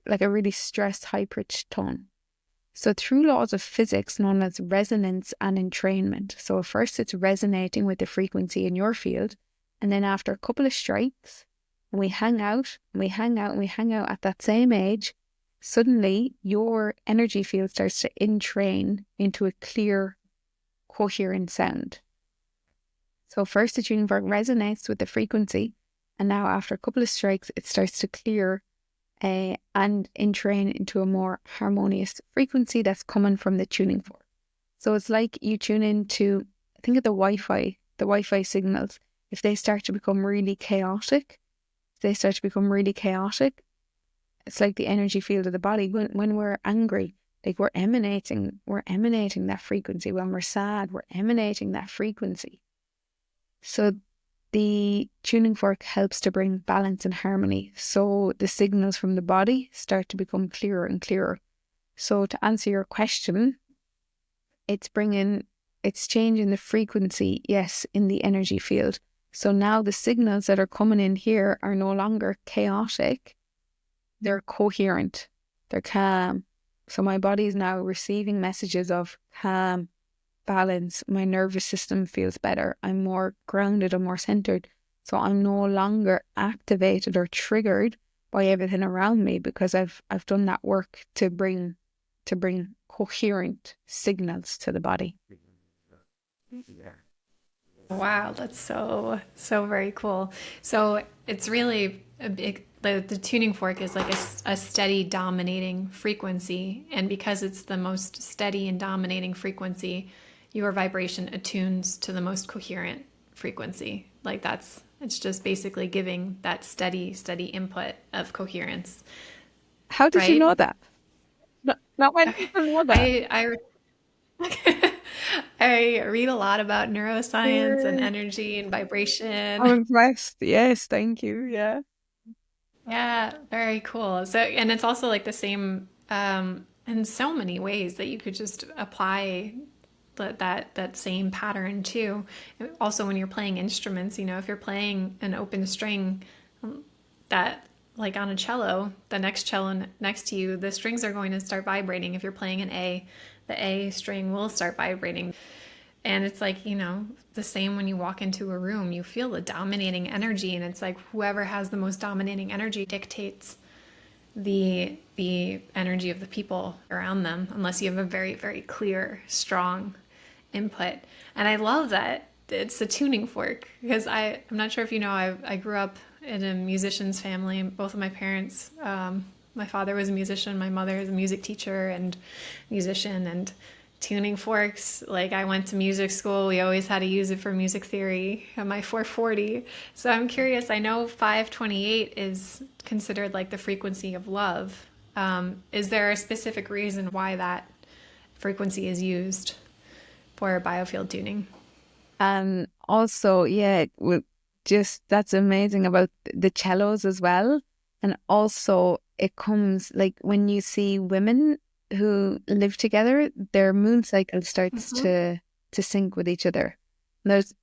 like a really stressed, high-pitched tone. So through laws of physics known as resonance and entrainment. So first it's resonating with the frequency in your field. And then after a couple of strikes, when we hang out, and we hang out, and we hang out at that same age, suddenly your energy field starts to entrain into a clear, coherent sound. So first the tuning fork resonates with the frequency, and now after a couple of strikes, it starts to clear and entrain into a more harmonious frequency that's coming from the tuning fork. So it's like you tune into, think of the Wi-Fi signals. If they start to become really chaotic, it's like the energy field of the body. When we're angry, like we're emanating that frequency. When we're sad, we're emanating that frequency. So the tuning fork helps to bring balance and harmony. So the signals from the body start to become clearer and clearer. So to answer your question, it's changing the frequency, yes, in the energy field. So now the signals that are coming in here are no longer chaotic. they're coherent, they're calm. So my body is now receiving messages of calm, balance. My nervous system feels better. I'm more grounded, I'm more centered. So I'm no longer activated or triggered by everything around me, because I've done that work to bring coherent signals to the body. Wow, that's so very cool. So it's really a big, the tuning fork is like a steady dominating frequency, and because it's the most steady and dominating frequency, your vibration attunes to the most coherent frequency. Like that's it's just basically giving that steady input of coherence, How did you right? know that? Not many people know that. I I read a lot about neuroscience and Yeah. energy and vibration. I'm impressed. Yes, thank you. Yeah. Yeah, very cool. So, and it's also like the same in so many ways that you could just apply that same pattern too. Also, when you're playing instruments, you know, if you're playing an open string, that like on a cello, the next cello next to you, the strings are going to start vibrating. If you're playing an A, the A string will start vibrating. And it's like, you know, the same when you walk into a room, you feel the dominating energy, and it's like whoever has the most dominating energy dictates the energy of the people around them, unless you have a very clear, strong input. And I love that it's a tuning fork, because I'm not sure if you know, I grew up in a musician's family. Both of my parents, my father was a musician, my mother is a music teacher and musician, and tuning forks, like I went to music school, we always had to use it for music theory at my 440. So I'm curious, I know 528 is considered like the frequency of love. Is there a specific reason why that frequency is used for biofield tuning? And also, yeah, just that's amazing about the cellos as well. And also, it comes like when you see women who live together, their moon cycle starts Mm-hmm. to sync with each other. And there's,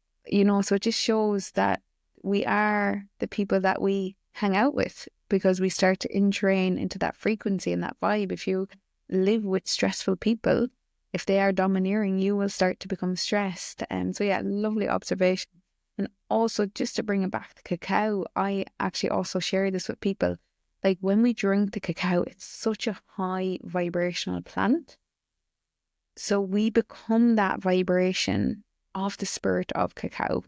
so it just shows that we are the people that we hang out with, because we start to entrain into that frequency and that vibe. If you live with stressful people, if they are domineering, you will start to become stressed. So yeah, lovely observation. And also, just to bring it back to cacao, I actually also share this with people. Like when we drink the cacao, it's such a high vibrational plant. So we become that vibration of the spirit of cacao.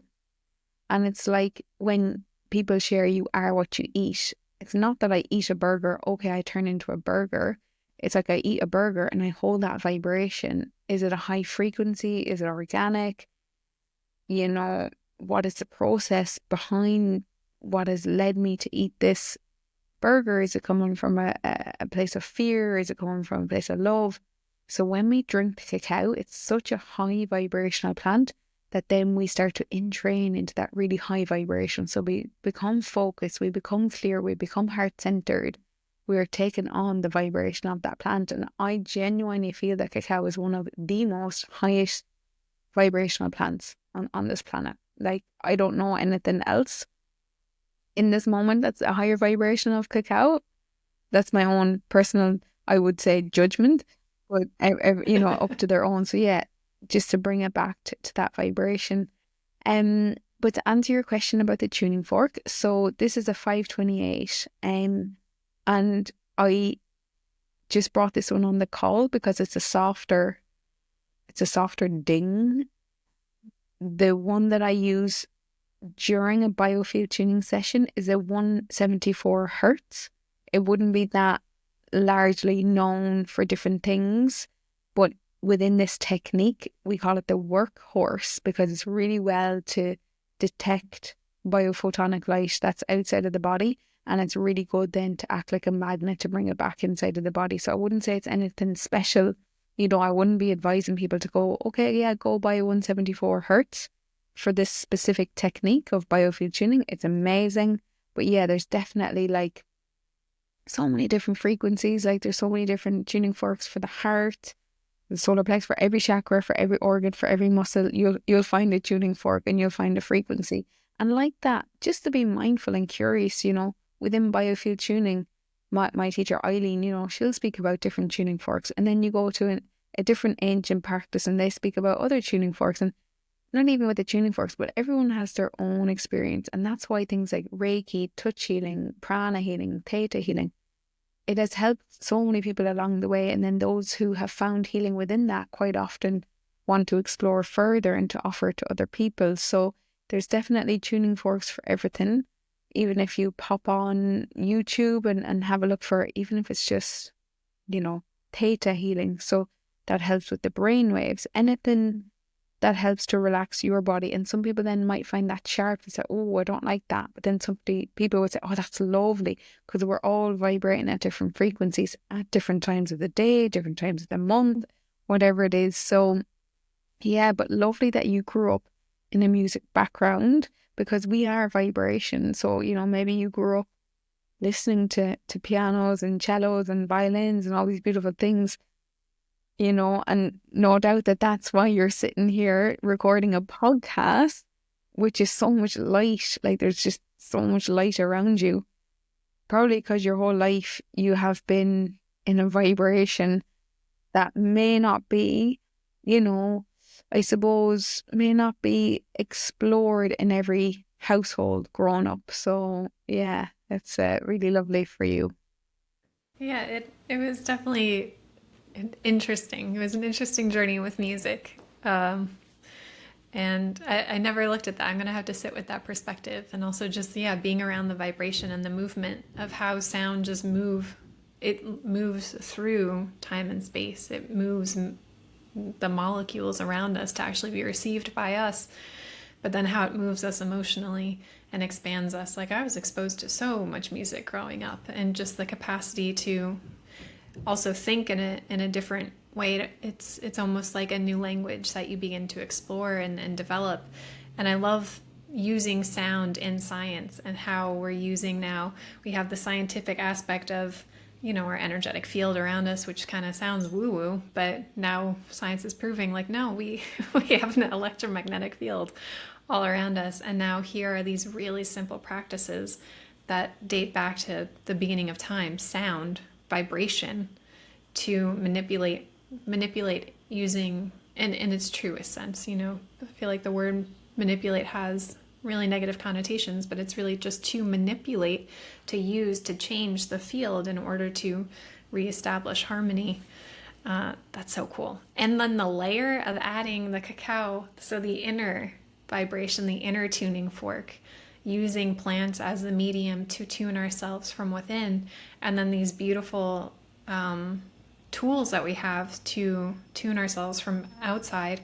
And it's like when people share, you are what you eat. It's not that I eat a burger, okay, I turn into a burger. It's like I eat a burger and I hold that vibration. Is it a high frequency? Is it organic? You know, what is the process behind what has led me to eat this burger? Is it coming from a place of fear? Is it coming from a place of love? So when we drink the cacao, it's such a high vibrational plant that then we start to entrain into that really high vibration. So we become focused, we become clear, we become heart-centered. We are taking on the vibration of that plant. And I genuinely feel that cacao is one of the most highest vibrational plants on this planet. Like, I don't know anything else in this moment that's a higher vibration of cacao. That's my own personal, I would say, judgment, but up to their own. So yeah, just to bring it back to that vibration. But to answer your question about the tuning fork, so this is a 528, and I just brought this one on the call because it's a softer ding. The one that I use during a biofield tuning session is a 174 hertz. It wouldn't be that largely known for different things, but within this technique, we call it the workhorse because it's really well to detect biophotonic light that's outside of the body. And it's really good then to act like a magnet to bring it back inside of the body. So I wouldn't say it's anything special. I wouldn't be advising people to go, okay, yeah, go buy a 174 hertz for this specific technique of biofield tuning. It's amazing. But yeah, there's definitely like so many different frequencies. Like there's so many different tuning forks for the heart, the solar plex, for every chakra, for every organ, for every muscle. You'll find a tuning fork and you'll find a frequency. And like that, just to be mindful and curious, within biofield tuning, my teacher Eileen, you know, she'll speak about different tuning forks, and then you go to a different ancient practice and they speak about other tuning forks, and not even with the tuning forks, but everyone has their own experience. And that's why things like Reiki, touch healing, prana healing, theta healing, it has helped so many people along the way. And then those who have found healing within that quite often want to explore further and to offer it to other people. So there's definitely tuning forks for everything. Even if you pop on YouTube and have a look for it, even if it's just, you know, theta healing. So that helps with the brain waves. Anything that helps to relax your body. And some people then might find that sharp and say, oh, I don't like that. But then people would say, oh, that's lovely, because we're all vibrating at different frequencies at different times of the day, different times of the month, whatever it is. So yeah, but lovely that you grew up in a music background, because we are vibration. So, you know, maybe you grew up listening to pianos and cellos and violins and all these beautiful things, you know, and no doubt that that's why you're sitting here recording a podcast, which is so much light. Like, there's just so much light around you. Probably because your whole life you have been in a vibration that may not be, you know, I suppose, may not be explored in every household growing up. So yeah, it's really lovely for you. Yeah, it was definitely interesting. It was an interesting journey with music. And I never looked at that. I'm going to have to sit with that perspective. And also just, yeah, being around the vibration and the movement of how sound just it moves through time and space. It moves the molecules around us to actually be received by us, but then how it moves us emotionally and expands us. Like, I was exposed to so much music growing up, and just the capacity to also think in a different way. It's almost like a new language that you begin to explore and develop. And I love using sound in science, and how we're using now, we have the scientific aspect of, you know, our energetic field around us, which kind of sounds woo-woo, but now science is proving, like, no, we have an electromagnetic field all around us. And now here are these really simple practices that date back to the beginning of time: sound, vibration, to manipulate using, and in its truest sense. You know, I feel like the word manipulate has really negative connotations, but it's really just to manipulate, to use, to change the field in order to reestablish harmony. That's so cool. And then the layer of adding the cacao, so the inner vibration, the inner tuning fork, using plants as the medium to tune ourselves from within, and then these beautiful tools that we have to tune ourselves from outside.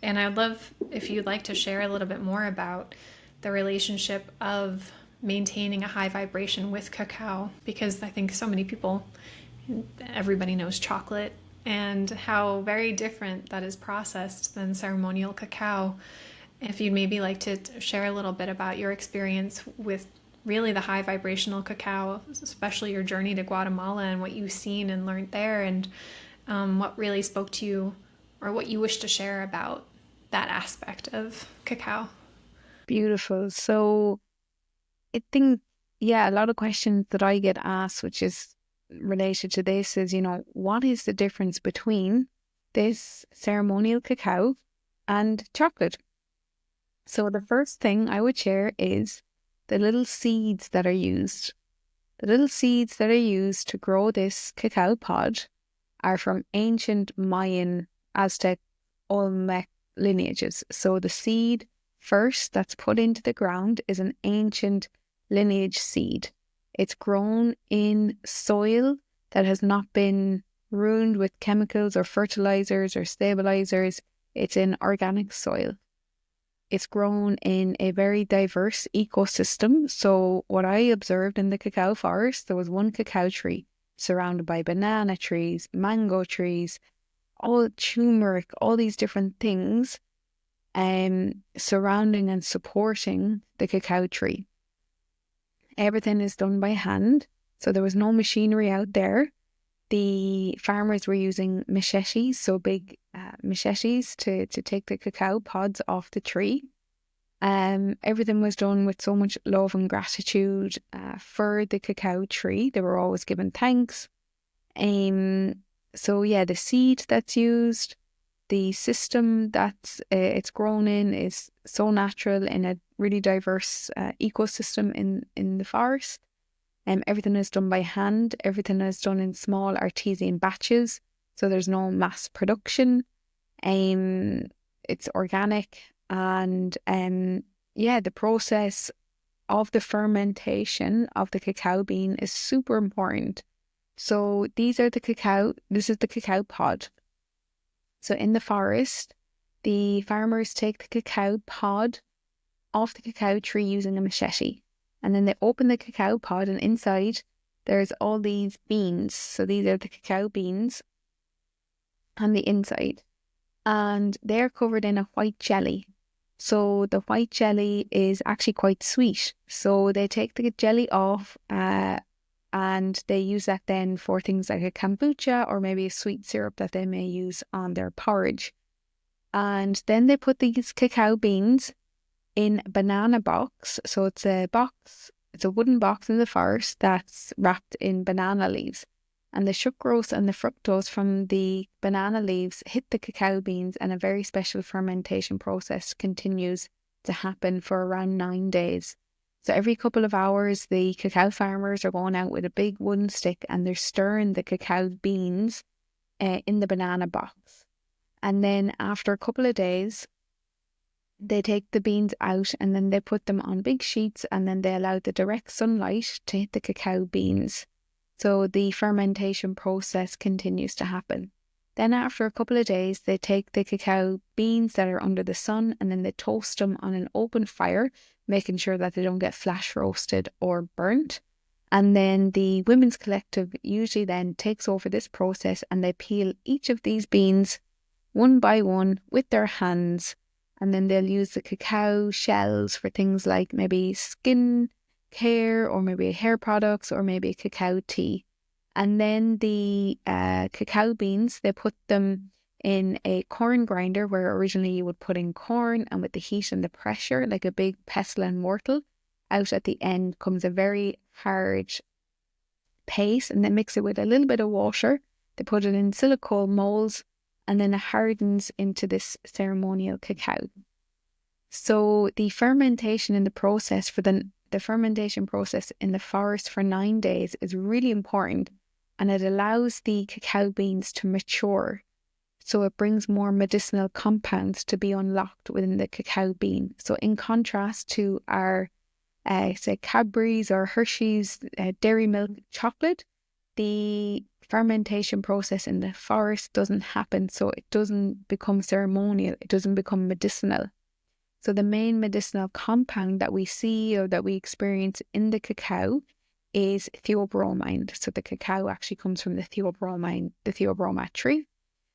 And I'd love if you'd like to share a little bit more about the relationship of maintaining a high vibration with cacao, because I think so many people, everybody knows chocolate and how very different that is processed than ceremonial cacao. If you'd maybe like to share a little bit about your experience with really the high vibrational cacao, especially your journey to Guatemala and what you've seen and learned there, and what really spoke to you, or what you wish to share about that aspect of cacao. Beautiful. So I think, yeah, a lot of questions that I get asked, which is related to this, is, you know, what is the difference between this ceremonial cacao and chocolate? So the first thing I would share is the little seeds that are used. The little seeds that are used to grow this cacao pod are from ancient Mayan, Aztec, Olmec lineages. So the seed first that's put into the ground is an ancient lineage seed. It's grown in soil that has not been ruined with chemicals or fertilizers or stabilizers. It's in organic soil. It's grown in a very diverse ecosystem. So what I observed in the cacao forest, there was one cacao tree surrounded by banana trees, mango trees, all turmeric, all these different things surrounding and supporting the cacao tree. Everything is done by hand. So there was no machinery out there. The farmers were using machetes, so big machetes to take the cacao pods off the tree. Everything was done with so much love and gratitude for the cacao tree. They were always given thanks. So yeah, the seed that's used, the system that it's grown in is so natural in a really diverse ecosystem in the forest. Everything is done by hand. Everything is done in small artesian batches, so there's no mass production. It's organic, and yeah, the process of the fermentation of the cacao bean is super important. So this is the cacao pod. So in the forest, the farmers take the cacao pod off the cacao tree using a machete. And then they open the cacao pod, and inside there's all these beans. So these are the cacao beans on the inside. And they're covered in a white jelly. So the white jelly is actually quite sweet. So they take the jelly off and they use that then for things like a kombucha or maybe a sweet syrup that they may use on their porridge. And then they put these cacao beans in a banana box. So it's a wooden box in the forest that's wrapped in banana leaves. And the sucrose and the fructose from the banana leaves hit the cacao beans, and a very special fermentation process continues to happen for around 9 days. So every couple of hours, the cacao farmers are going out with a big wooden stick and they're stirring the cacao beans in the banana box. And then after a couple of days, they take the beans out and then they put them on big sheets, and then they allow the direct sunlight to hit the cacao beans. So the fermentation process continues to happen. Then after a couple of days, they take the cacao beans that are under the sun and then they toast them on an open fire, making sure that they don't get flash roasted or burnt. And then the women's collective usually then takes over this process, and they peel each of these beans one by one with their hands. And then they'll use the cacao shells for things like maybe skin care or maybe hair products or maybe cacao tea. And then the cacao beans, they put them in a corn grinder where originally you would put in corn, and with the heat and the pressure, like a big pestle and mortar, out at the end comes a very hard paste, and they mix it with a little bit of water. They put it in silicone molds, and then it hardens into this ceremonial cacao. So the fermentation in the process for the fermentation process in the forest for 9 days is really important, and it allows the cacao beans to mature. So it brings more medicinal compounds to be unlocked within the cacao bean. So in contrast to our, say, Cadbury's or Hershey's dairy milk chocolate, the fermentation process in the forest doesn't happen. So it doesn't become ceremonial. It doesn't become medicinal. So the main medicinal compound that we see or that we experience in the cacao is theobromine. So the cacao actually comes from the theobroma tree.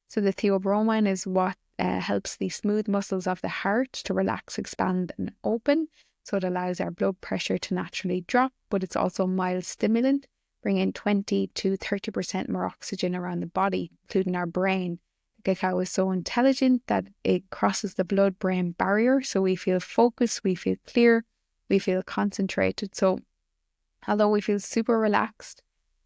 So the theobromine is what helps the smooth muscles of the heart to relax, expand and open. So it allows our blood pressure to naturally drop, but it's also a mild stimulant, bringing 20 to 30% more oxygen around the body, including our brain. Cacao is so intelligent that it crosses the blood-brain barrier, so we feel focused, we feel clear, we feel concentrated. So although we feel super relaxed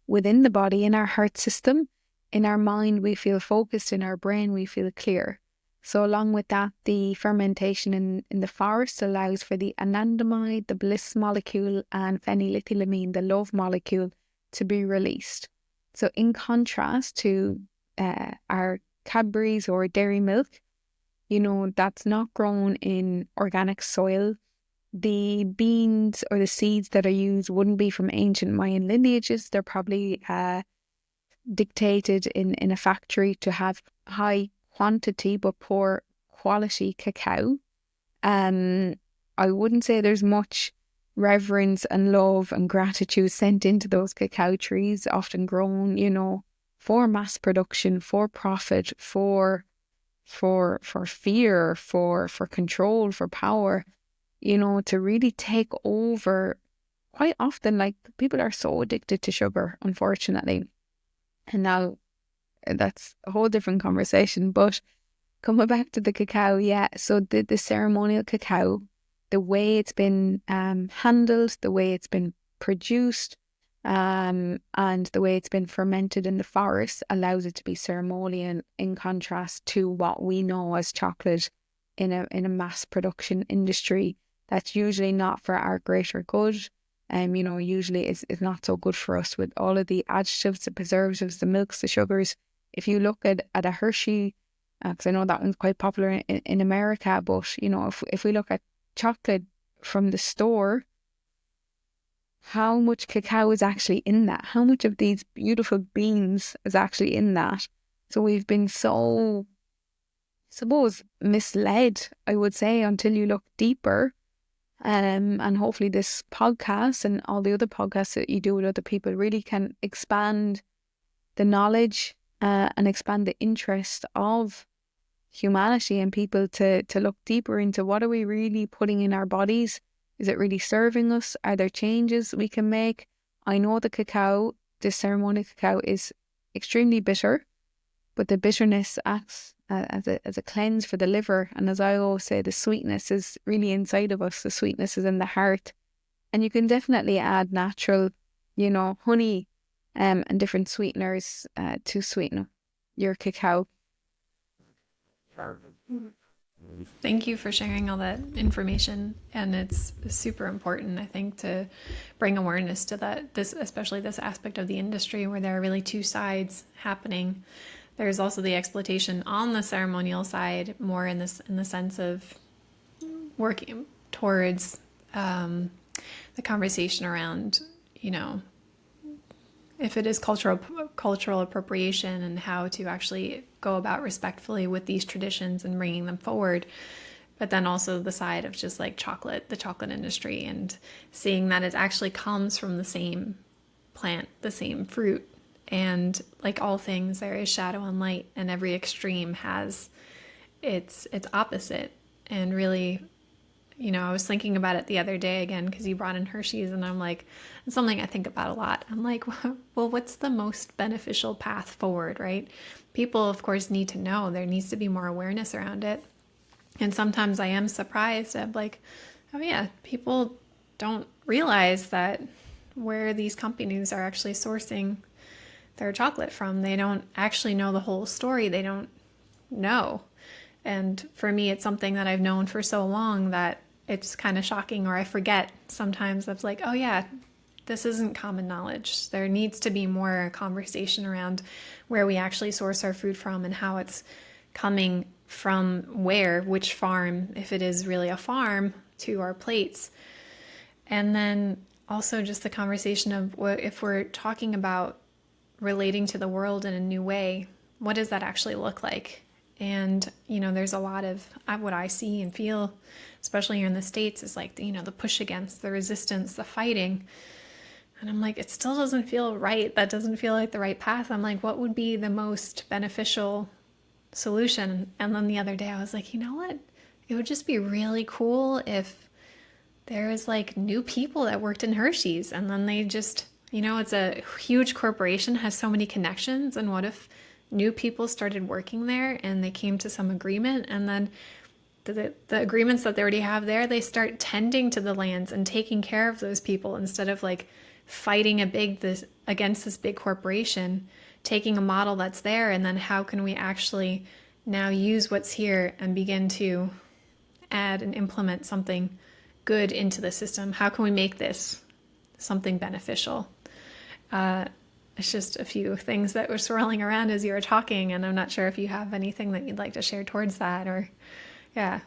within the body, in our heart system, in our mind we feel focused, in our brain we feel clear. So along with that, the fermentation in the forest allows for the anandamide, the bliss molecule, and phenylethylamine, the love molecule, to be released. So in contrast to our Cadbury's or dairy milk, that's not grown in organic soil. The beans or the seeds that are used wouldn't be from ancient Mayan lineages. They're probably dictated in a factory to have high quantity but poor quality cacao. I wouldn't say there's much reverence and love and gratitude sent into those cacao trees, often grown, for mass production, for profit, for fear, for control, for power, to really take over. Quite often, like, people are so addicted to sugar, unfortunately. And now that's a whole different conversation. But coming back to the cacao, yeah. So the ceremonial cacao, the way it's been handled, the way it's been produced, and the way it's been fermented in the forest allows it to be ceremonial, in contrast to what we know as chocolate in a mass production industry that's usually not for our greater good. Usually is not so good for us with all of the additives, the preservatives, the milks, the sugars. If you look at a Hershey, because I know that one's quite popular in America, but if we look at chocolate from the store, how much cacao is actually in that? How much of these beautiful beans is actually in that? So we've been so, I suppose, misled, I would say, until you look deeper. And hopefully this podcast and all the other podcasts that you do with other people really can expand the knowledge and expand the interest of humanity and people to look deeper into what are we really putting in our bodies. Is it really serving us? Are there changes we can make? I know the cacao, the ceremonial cacao, is extremely bitter, but the bitterness acts as a cleanse for the liver. And as I always say, the sweetness is really inside of us. The sweetness is in the heart. And you can definitely add natural, honey and different sweeteners to sweeten your cacao. Thank you for sharing all that information, and it's super important, I think, to bring awareness to especially this aspect of the industry where there are really two sides happening. There's also the exploitation on the ceremonial side, more in the sense of working towards the conversation around, if it is cultural appropriation and how to actually go about respectfully with these traditions and bringing them forward. But then also the side of just like the chocolate industry, and seeing that it actually comes from the same plant, the same fruit. And like all things, there is shadow and light, and every extreme has its opposite. And really, I was thinking about it the other day again, because you brought in Hershey's, and I'm like, it's something I think about a lot. I'm like, well, what's the most beneficial path forward, right? People, of course, need to know. There needs to be more awareness around it. And sometimes I am surprised. I'm like, oh yeah, people don't realize that where these companies are actually sourcing their chocolate from. They don't actually know the whole story. They don't know. And for me, it's something that I've known for so long that it's kind of shocking, or I forget sometimes. It's like, oh yeah, this isn't common knowledge. There needs to be more conversation around where we actually source our food from and how it's coming from which farm, if it is really a farm, to our plates. And then also just the conversation of if we're talking about relating to the world in a new way, what does that actually look like? And, there's a lot of what I see and feel, especially here in the States, is like, the push against, the resistance, the fighting. And I'm like, it still doesn't feel right. That doesn't feel like the right path. I'm like, what would be the most beneficial solution? And then the other day I was like, you know what? It would just be really cool if there was like new people that worked in Hershey's, and then they just, it's a huge corporation, has so many connections. And what if new people started working there and they came to some agreement, and then the agreements that they already have there, they start tending to the lands and taking care of those people instead of like fighting against this big corporation, taking a model that's there, and then how can we actually now use what's here and begin to add and implement something good into the system? How can we make this something beneficial? It's just a few things that were swirling around as you were talking, and I'm not sure if you have anything that you'd like to share towards that, or yeah.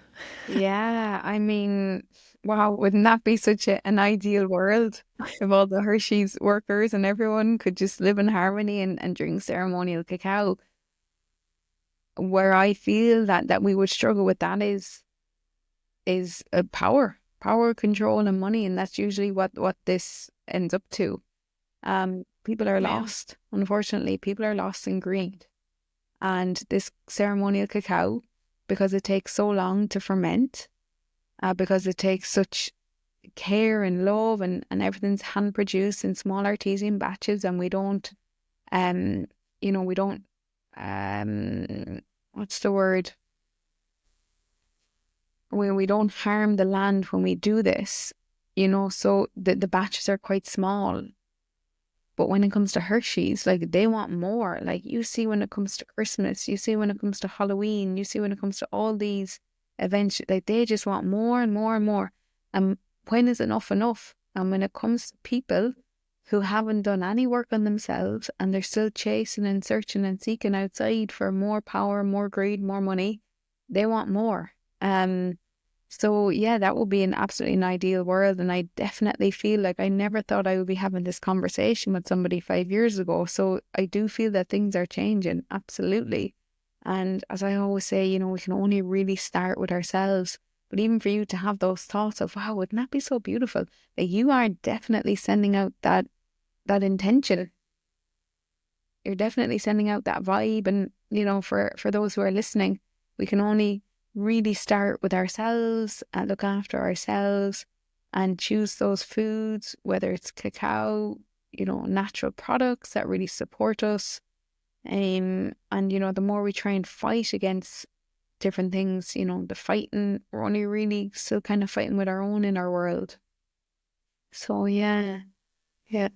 Yeah, I mean, wow, wouldn't that be such an ideal world if all the Hershey's workers and everyone could just live in harmony and drink ceremonial cacao? Where I feel that we would struggle with that is power, control, and money, and that's usually what this ends up to. People are Yeah. lost. Unfortunately, people are lost in greed. And this ceremonial cacao, because it takes so long to ferment, because it takes such care and love, and everything's hand produced in small artesian batches, and we don't, we don't, what's the word? we don't harm the land when we do this, you know, so the batches are quite small. But when it comes to Hershey's, like they want more. Like you see when it comes to Christmas, you see when it comes to Halloween, you see when it comes to all these events, like they just want more and more and more. And when is enough enough? And when it comes to people who haven't done any work on themselves and they're still chasing and searching and seeking outside for more power, more greed, more money, they want more. So yeah, that would be an ideal world. And I definitely feel like I never thought I would be having this conversation with somebody 5 years ago. So I do feel that things are changing. Absolutely. And as I always say, you know, we can only really start with ourselves. But even for you to have those thoughts of, wow, wouldn't that be so beautiful? That you are definitely sending out that intention. You're definitely sending out that vibe. And, you know, for those who are listening, we can only really start with ourselves and look after ourselves and choose those foods, whether it's cacao, you know, natural products that really support us. And, you know, the more we try and fight against different things, you know, the fighting, we're only really still kind of fighting with our own inner world. So, yeah. Yeah.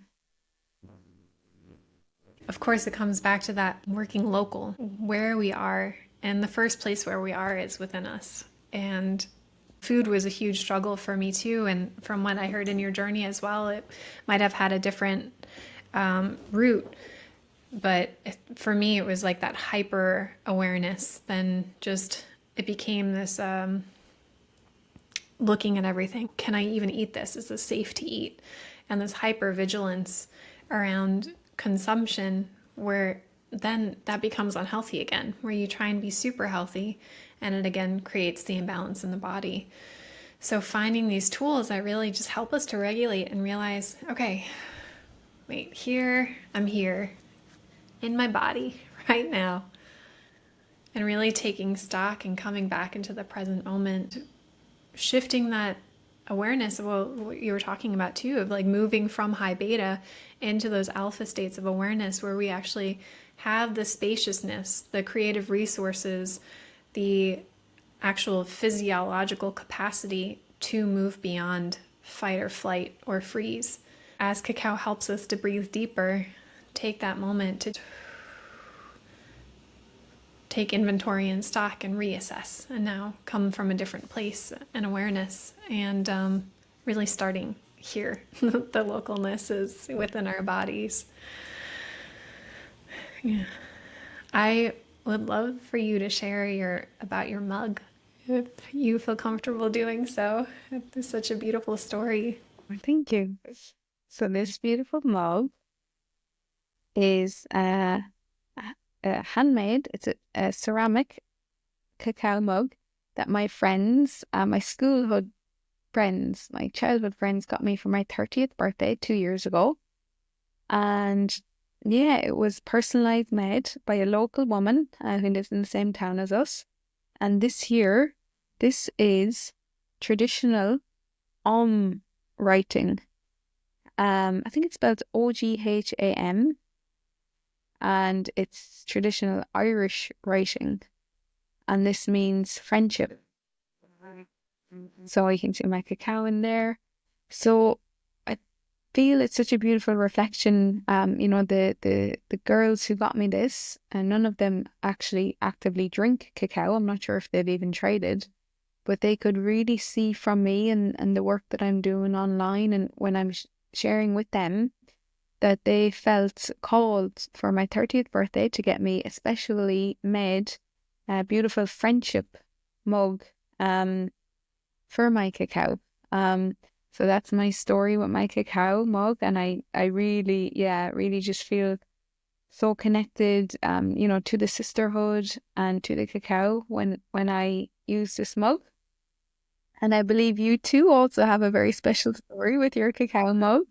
Of course, it comes back to that working local, where we are. And the first place where we are is within us. And food was a huge struggle for me too. And from what I heard in your journey as well, it might have had a different route. But for me, it was like that hyper awareness. Then just it became this looking at everything. Can I even eat this? Is this safe to eat? And this hyper vigilance around consumption, where then that becomes unhealthy again, where you try and be super healthy and it again creates the imbalance in the body. So finding these tools that really just help us to regulate and realize, okay, wait, I'm here in my body right now. And really taking stock and coming back into the present moment, shifting that awareness of what you were talking about too, of like moving from high beta into those alpha states of awareness where we actually have the spaciousness, the creative resources, the actual physiological capacity to move beyond fight or flight or freeze. As cacao helps us to breathe deeper, take that moment to take inventory and stock and reassess, and now come from a different place and awareness, and really starting here. The localness is within our bodies. Yeah. I would love for you to share about your mug, if you feel comfortable doing so. It's such a beautiful story. Thank you. So this beautiful mug is handmade. It's a ceramic cacao mug that my friends, my schoolhood friends, my childhood friends got me for my 30th birthday 2 years ago. And yeah, it was personalized made by a local woman who lives in the same town as us. And this is traditional writing. I think it's spelled Ogham, and it's traditional Irish writing. And this means friendship. So you can see my cacao in there. So I feel it's such a beautiful reflection. You know, the girls who got me this, and none of them actually actively drink cacao. I'm not sure if they've even tried it, but they could really see from me and the work that I'm doing online, and when I'm sharing with them, that they felt called for my 30th birthday to get me a specially made beautiful friendship mug for my cacao. So that's my story with my cacao mug, and I really, really just feel so connected, you know, to the sisterhood and to the cacao when I use this mug. And I believe you too also have a very special story with your cacao mug.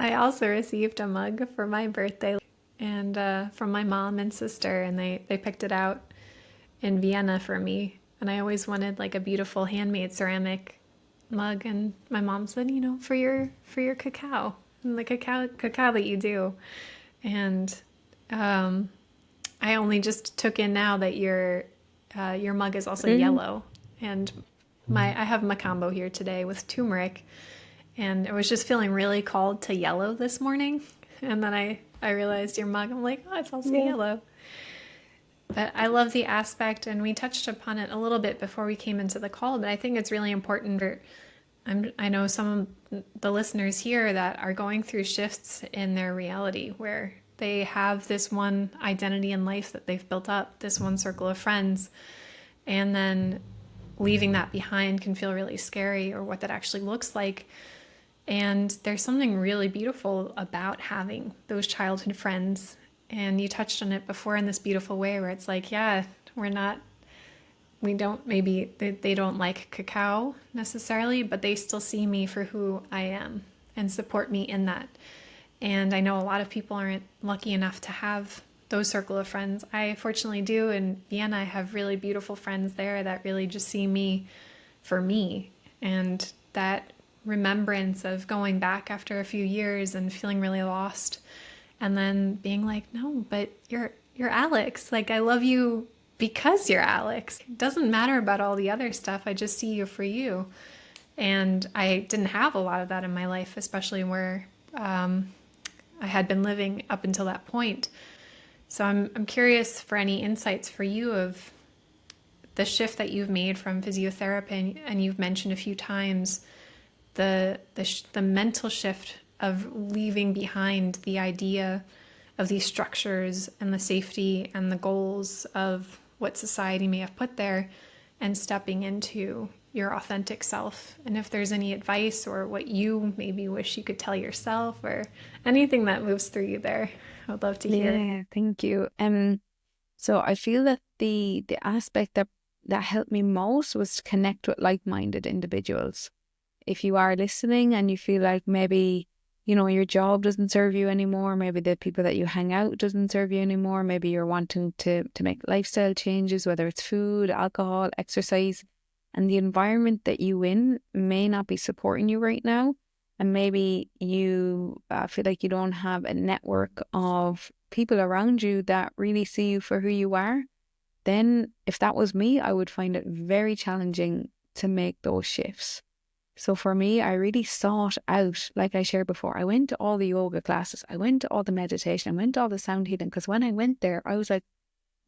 I also received a mug for my birthday, and from my mom and sister, and they picked it out in Vienna for me. And I always wanted like a beautiful handmade ceramic mug, and my mom said, you know, for your cacao and the cacao that you do. And I only just took in now that you're your mug is also Mm. yellow. And I have macambo here today with turmeric, and I was just feeling really called to yellow this morning. And then I realized your mug. I'm like, oh, it's also Yeah. yellow. But I love the aspect, and we touched upon it a little bit before we came into the call, but I think it's really important for, I know some of the listeners here that are going through shifts in their reality where they have this one identity in life that they've built up, this one circle of friends, and then leaving that behind can feel really scary, or what that actually looks like. And there's something really beautiful about having those childhood friends. And you touched on it before in this beautiful way where it's like, yeah, we're not, we don't, maybe they don't like cacao necessarily, but they still see me for who I am and support me in that. And I know a lot of people aren't lucky enough to have those circle of friends. I fortunately do. In Vienna, I have really beautiful friends there that really just see me for me. And that remembrance of going back after a few years and feeling really lost, and then being like, no, but you're Alex. Like, I love you because you're Alex. It doesn't matter about all the other stuff. I just see you for you. And I didn't have a lot of that in my life, especially where I had been living up until that point. So I'm curious for any insights for you of the shift that you've made from physiotherapy, and you've mentioned a few times the mental shift of leaving behind the idea of these structures and the safety and the goals of what society may have put there, and stepping into your authentic self. And if there's any advice or what you maybe wish you could tell yourself, or anything that moves through you there, I would love to hear. Yeah, thank you. So I feel that the aspect that helped me most was to connect with like-minded individuals. If you are listening and you feel like maybe, your job doesn't serve you anymore, maybe the people that you hang out doesn't serve you anymore, maybe you're wanting to make lifestyle changes, whether it's food, alcohol, exercise, and the environment that you in may not be supporting you right now. And maybe you feel like you don't have a network of people around you that really see you for who you are. Then if that was me, I would find it very challenging to make those shifts. So for me, I really sought out, like I shared before, I went to all the yoga classes, I went to all the meditation, I went to all the sound healing, because when I went there, I was like,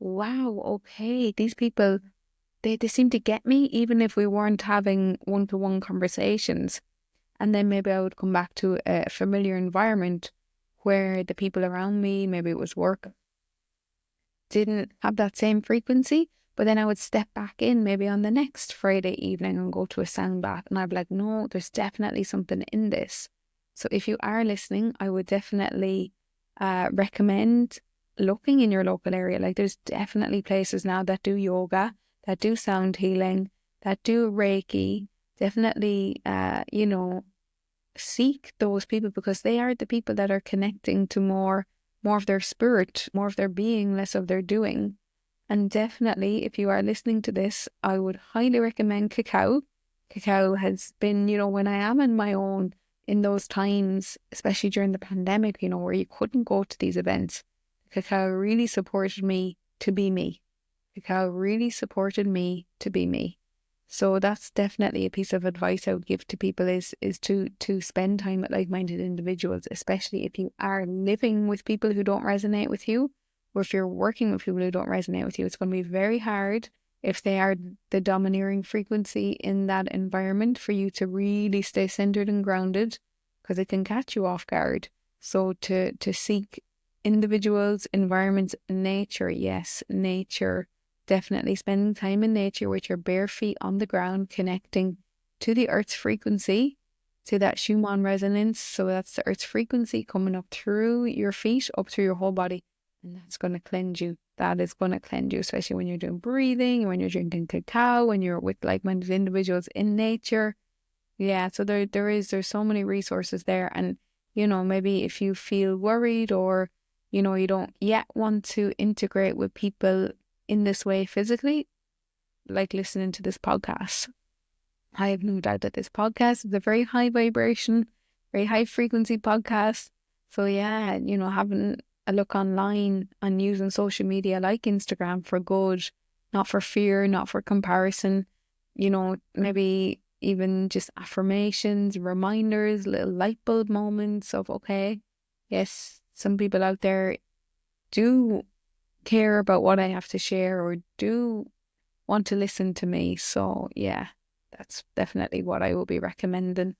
wow, okay, these people, they seem to get me, even if we weren't having one-to-one conversations. And then maybe I would come back to a familiar environment where the people around me, maybe it was work, didn't have that same frequency. But then I would step back in maybe on the next Friday evening and go to a sound bath. And I'd be like, no, there's definitely something in this. So if you are listening, I would definitely recommend looking in your local area. Like, there's definitely places now that do yoga, that do sound healing, that do Reiki. Definitely, seek those people, because they are the people that are connecting to more of their spirit, more of their being, less of their doing. And definitely, if you are listening to this, I would highly recommend cacao. Cacao has been, when I am in my own, in those times, especially during the pandemic, where you couldn't go to these events, cacao really supported me to be me. Cacao really supported me to be me. So that's definitely a piece of advice I would give to people, is to spend time with like-minded individuals, especially if you are living with people who don't resonate with you, or if you're working with people who don't resonate with you. It's going to be very hard if they are the domineering frequency in that environment for you to really stay centered and grounded, because it can catch you off guard. So to seek individuals, environments, nature, yes, nature. Definitely spending time in nature with your bare feet on the ground, connecting to the earth's frequency, to that Schumann resonance. So that's the earth's frequency coming up through your feet, up through your whole body. And that's going to cleanse you. That is going to cleanse you, especially when you're doing breathing, when you're drinking cacao, when you're with like-minded individuals in nature. Yeah, so there's so many resources there. And, maybe if you feel worried, or, you don't yet want to integrate with people in this way physically, like listening to this podcast, I have no doubt that this podcast is a very high vibration, very high frequency podcast. So yeah, having a look online and using social media like Instagram for good, not for fear, not for comparison, maybe even just affirmations, reminders, little light bulb moments of, okay, yes, some people out there do care about what I have to share or do want to listen to me. So yeah, that's definitely what I will be recommending.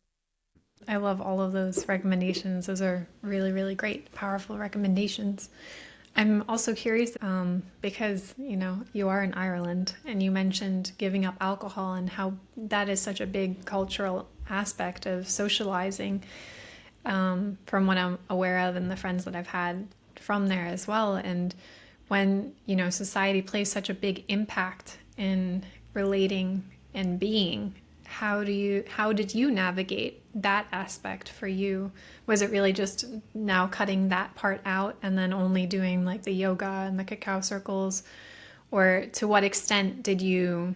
I love all of those recommendations. Those are really, really great, powerful recommendations. I'm also curious because, you are in Ireland and you mentioned giving up alcohol and how that is such a big cultural aspect of socializing, from what I'm aware of and the friends that I've had from there as well. And when, society plays such a big impact in relating and being, how did you navigate that aspect for you? Was it really just now cutting that part out and then only doing like the yoga and the cacao circles, or to what extent did you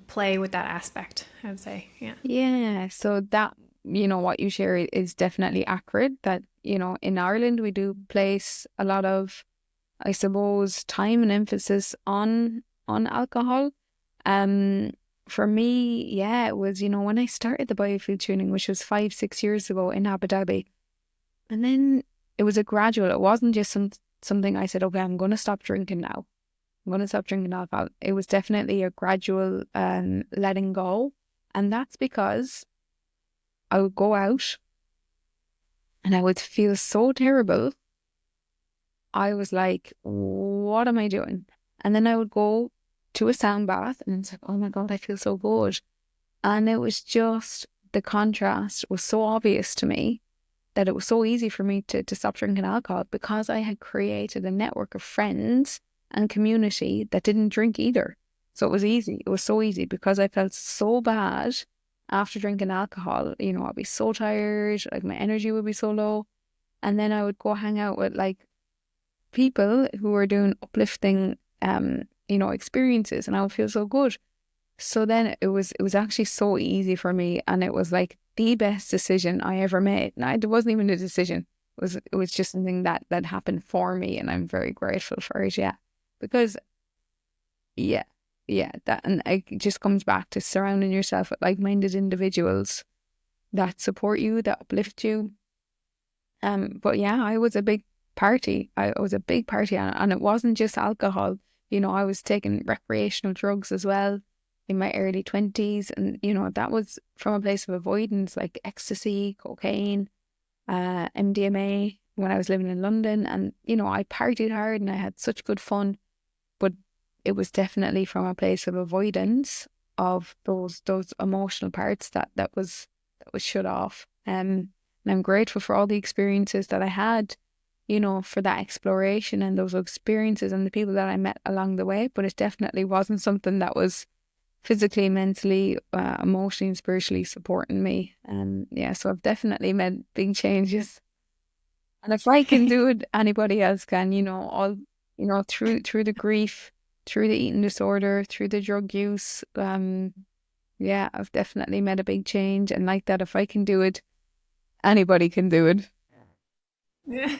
play with that aspect? I would say, yeah. Yeah, so that, what you share is definitely accurate. That, in Ireland, we do place a lot of, I suppose, time and emphasis on alcohol. Um, for me, yeah, it was, when I started the biofield tuning, which was 5, 6 years ago in Abu Dhabi, and then it was a gradual. It wasn't just something I said, okay, I'm going to stop drinking now. I'm going to stop drinking alcohol. It was definitely a gradual letting go, and that's because I would go out and I would feel so terrible. I was like, what am I doing? And then I would go to a sound bath and it's like, oh my God, I feel so good. And it was just the contrast was so obvious to me that it was so easy for me to stop drinking alcohol because I had created a network of friends and community that didn't drink either. So it was easy. It was so easy because I felt so bad after drinking alcohol. I'd be so tired, like my energy would be so low. And then I would go hang out with like people who were doing uplifting experiences and I would feel so good. So then it was actually so easy for me and it was like the best decision I ever made. And it wasn't even a decision. It was just something that happened for me and I'm very grateful for it, yeah. Because yeah, yeah, that and it just comes back to surrounding yourself with like-minded individuals that support you, that uplift you. But yeah, I was a big party. I was a big party and it wasn't just alcohol. I was taking recreational drugs as well in my early 20s. And, that was from a place of avoidance like ecstasy, cocaine, MDMA when I was living in London. And, I partied hard and I had such good fun. But it was definitely from a place of avoidance of those emotional parts that was shut off. And I'm grateful for all the experiences that I had, for that exploration and those experiences and the people that I met along the way. But it definitely wasn't something that was physically, mentally, emotionally, and spiritually supporting me. And yeah, so I've definitely made big changes. And if I can do it, anybody else can, all, through the grief, through the eating disorder, through the drug use. Yeah, I've definitely made a big change. And like that, if I can do it, anybody can do it. Yeah.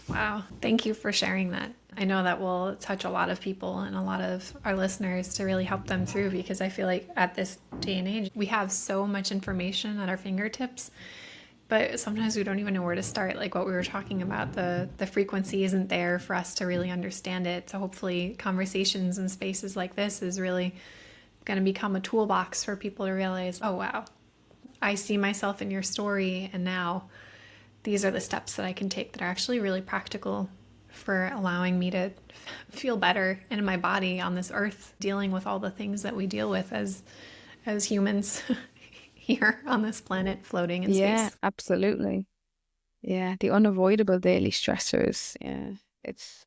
Wow. Thank you for sharing that. I know that will touch a lot of people and a lot of our listeners to really help them through, because I feel like at this day and age, we have so much information at our fingertips, but sometimes we don't even know where to start. Like what we were talking about, the frequency isn't there for us to really understand it. So hopefully conversations and spaces like this is really going to become a toolbox for people to realize, oh, wow, I see myself in your story, and now these are the steps that I can take that are actually really practical for allowing me to feel better in my body on this earth, dealing with all the things that we deal with as humans here on this planet floating in Yeah, space. absolutely. Yeah, the unavoidable daily stressors. Yeah, it's,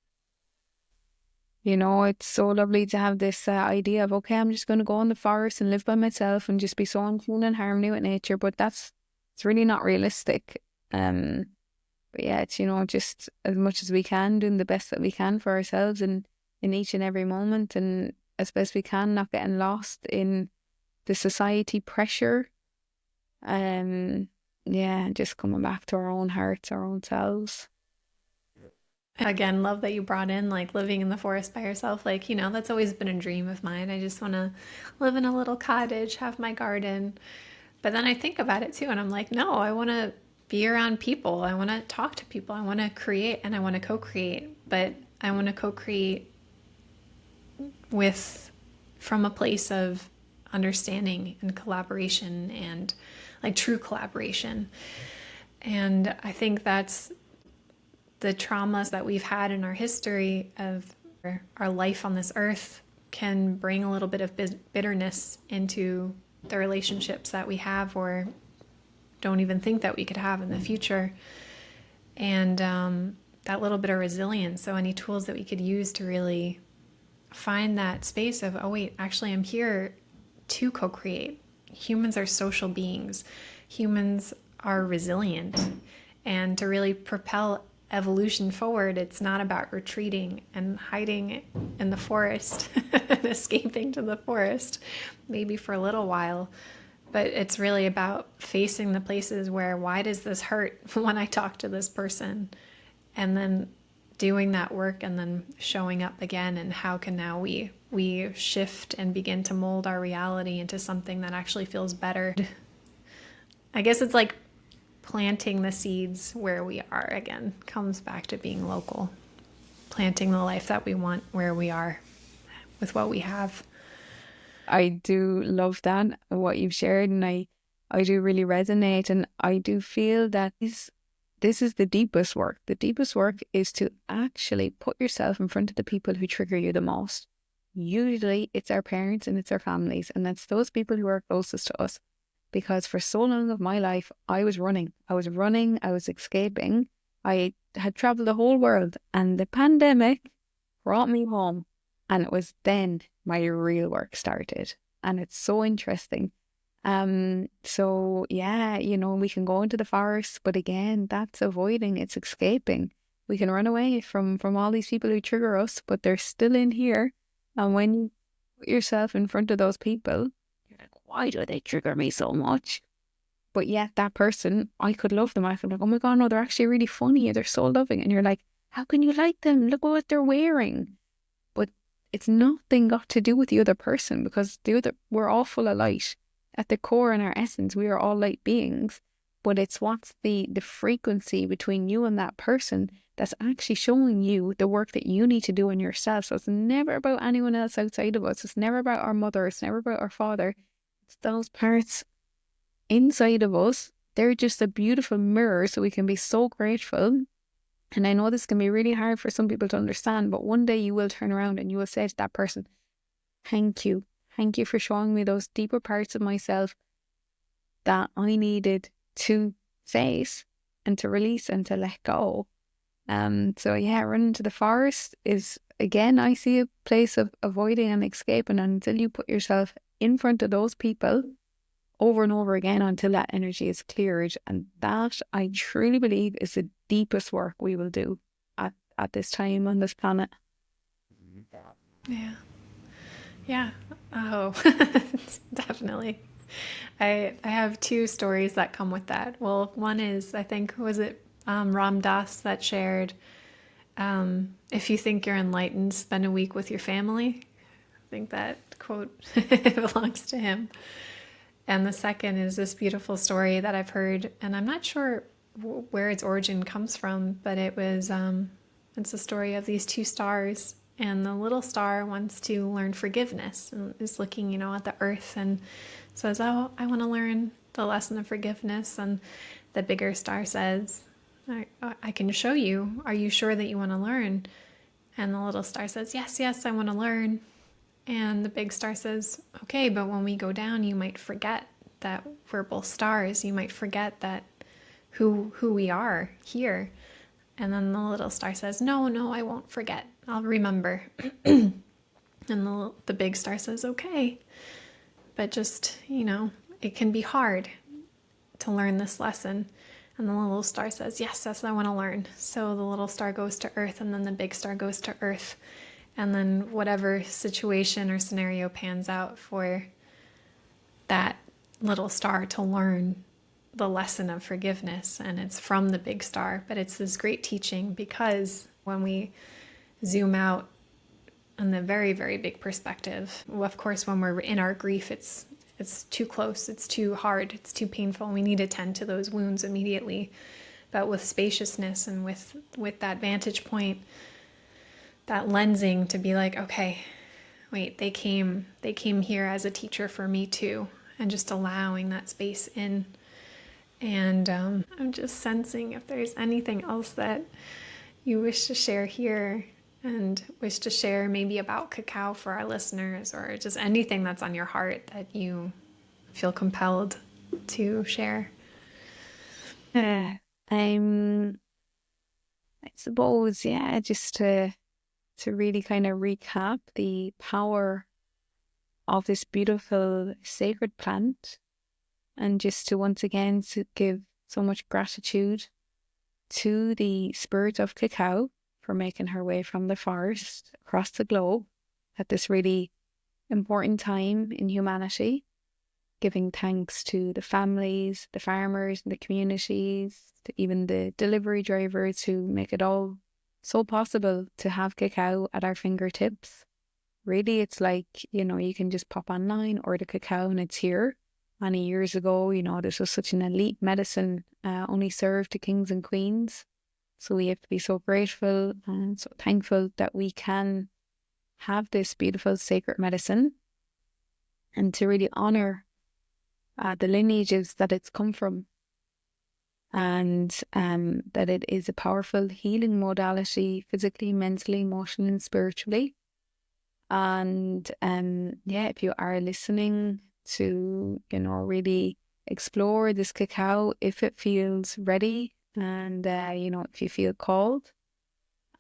it's so lovely to have this idea of, okay, I'm just going to go in the forest and live by myself and just be so in tune and harmony with nature. But it's really not realistic. Um, but yeah, it's, just as much as we can, doing the best that we can for ourselves and in each and every moment and as best we can, not getting lost in the society pressure. Um, yeah, just coming back to our own hearts, our own selves. Again, love that you brought in like living in the forest by yourself. Like, that's always been a dream of mine. I just want to live in a little cottage, have my garden. But then I think about it too, and I'm like, no, I want to be around people. I want to talk to people. I want to create and I want to co create. But I want to co create with from a place of understanding and collaboration and like true collaboration. And I think that's the traumas that we've had in our history of our life on this earth can bring a little bit of bitterness into the relationships that we have or don't even think that we could have in the future. And that little bit of resilience. So any tools that we could use to really find that space of, oh wait, actually I'm here to co-create. Humans are social beings. Humans are resilient. And to really propel evolution forward, it's not about retreating and hiding in the forest and escaping to the forest, maybe for a little while. But it's really about facing the places where, why does this hurt when I talk to this person? And then doing that work and then showing up again, and how can now we shift and begin to mold our reality into something that actually feels better. I guess it's like planting the seeds where we are again. Comes back to being local, planting the life that we want where we are with what we have. I do love that, what you've shared, and I do really resonate, and I do feel that this is the deepest work. The deepest work is to actually put yourself in front of the people who trigger you the most. Usually it's our parents and it's our families, and that's those people who are closest to us. Because for so long of my life, I was running, I was escaping. I had traveled the whole world, and the pandemic brought me home. And it was then my real work started. And it's so interesting. So yeah, we can go into the forest, but again, that's avoiding, it's escaping. We can run away from all these people who trigger us, but they're still in here. And when you put yourself in front of those people, you're like, why do they trigger me so much? But yet that person, I could love them. I could be like, oh my God, no, they're actually really funny. They're so loving. And you're like, how can you like them? Look at what they're wearing. But it's nothing got to do with the other person, because we're all full of light. At the core, in our essence, we are all light beings. But it's what's the frequency between you and that person that's actually showing you the work that you need to do in yourself. So it's never about anyone else outside of us. It's never about our mother. It's never about our father. It's those parts inside of us. They're just a beautiful mirror, so we can be so grateful. And I know this can be really hard for some people to understand, but one day you will turn around and you will say to that person, thank you. Thank you for showing me those deeper parts of myself that I needed to face and to release and to let go. So yeah, running to the forest is, again, I see a place of avoiding and escaping, until you put yourself in front of those people over and over again until that energy is cleared. And that, I truly believe, is the deepest work we will do at this time on this planet. Yeah. Oh, definitely. I have two stories that come with that. Well, one is, I think, was it Ram Dass that shared, if you think you're enlightened, spend a week with your family. I think that quote belongs to him. And the second is this beautiful story that I've heard, and I'm not sure where its origin comes from, but it's a story of these two stars, and the little star wants to learn forgiveness and is looking, at the earth and says, oh, I want to learn the lesson of forgiveness. And the bigger star says, I can show you. Are you sure that you want to learn? And the little star says, yes, I want to learn. And the big star says, okay, but when we go down, you might forget that we're both stars. You might forget that who we are here. And then the little star says, no, I won't forget. I'll remember. And the big star says, okay, but just, it can be hard to learn this lesson. And the little star says, yes, I want to learn. So the little star goes to Earth, and then the big star goes to Earth. And then whatever situation or scenario pans out for that little star to learn the lesson of forgiveness. And it's from the big star, but it's this great teaching because When we zoom out on the very, very big perspective, of course, when we're in our grief, it's too close, it's too hard, it's too painful. We need to tend to those wounds immediately. But with spaciousness and with that vantage point, that lensing to be like, okay, wait, they came here as a teacher for me too, and just allowing that space in. And I'm just sensing if there's anything else that you wish to share here and wish to share maybe about cacao for our listeners, or just anything that's on your heart that you feel compelled to share. I suppose, yeah, just to really kind of recap the power of this beautiful sacred plant, and just to once again to give so much gratitude to the spirit of cacao for making her way from the forest across the globe at this really important time in humanity, giving thanks to the families, the farmers, the communities, to even the delivery drivers who make it all so possible to have cacao at our fingertips. Really, it's like, you can just pop online, order cacao, and it's here. Many years ago, this was such an elite medicine, only served to kings and queens. So we have to be so grateful and so thankful that we can have this beautiful sacred medicine, and to really honor the lineages that it's come from, and that it is a powerful healing modality, physically, mentally, emotionally, and spiritually. And yeah, if you are listening to, really explore this cacao, if it feels ready, and if you feel called,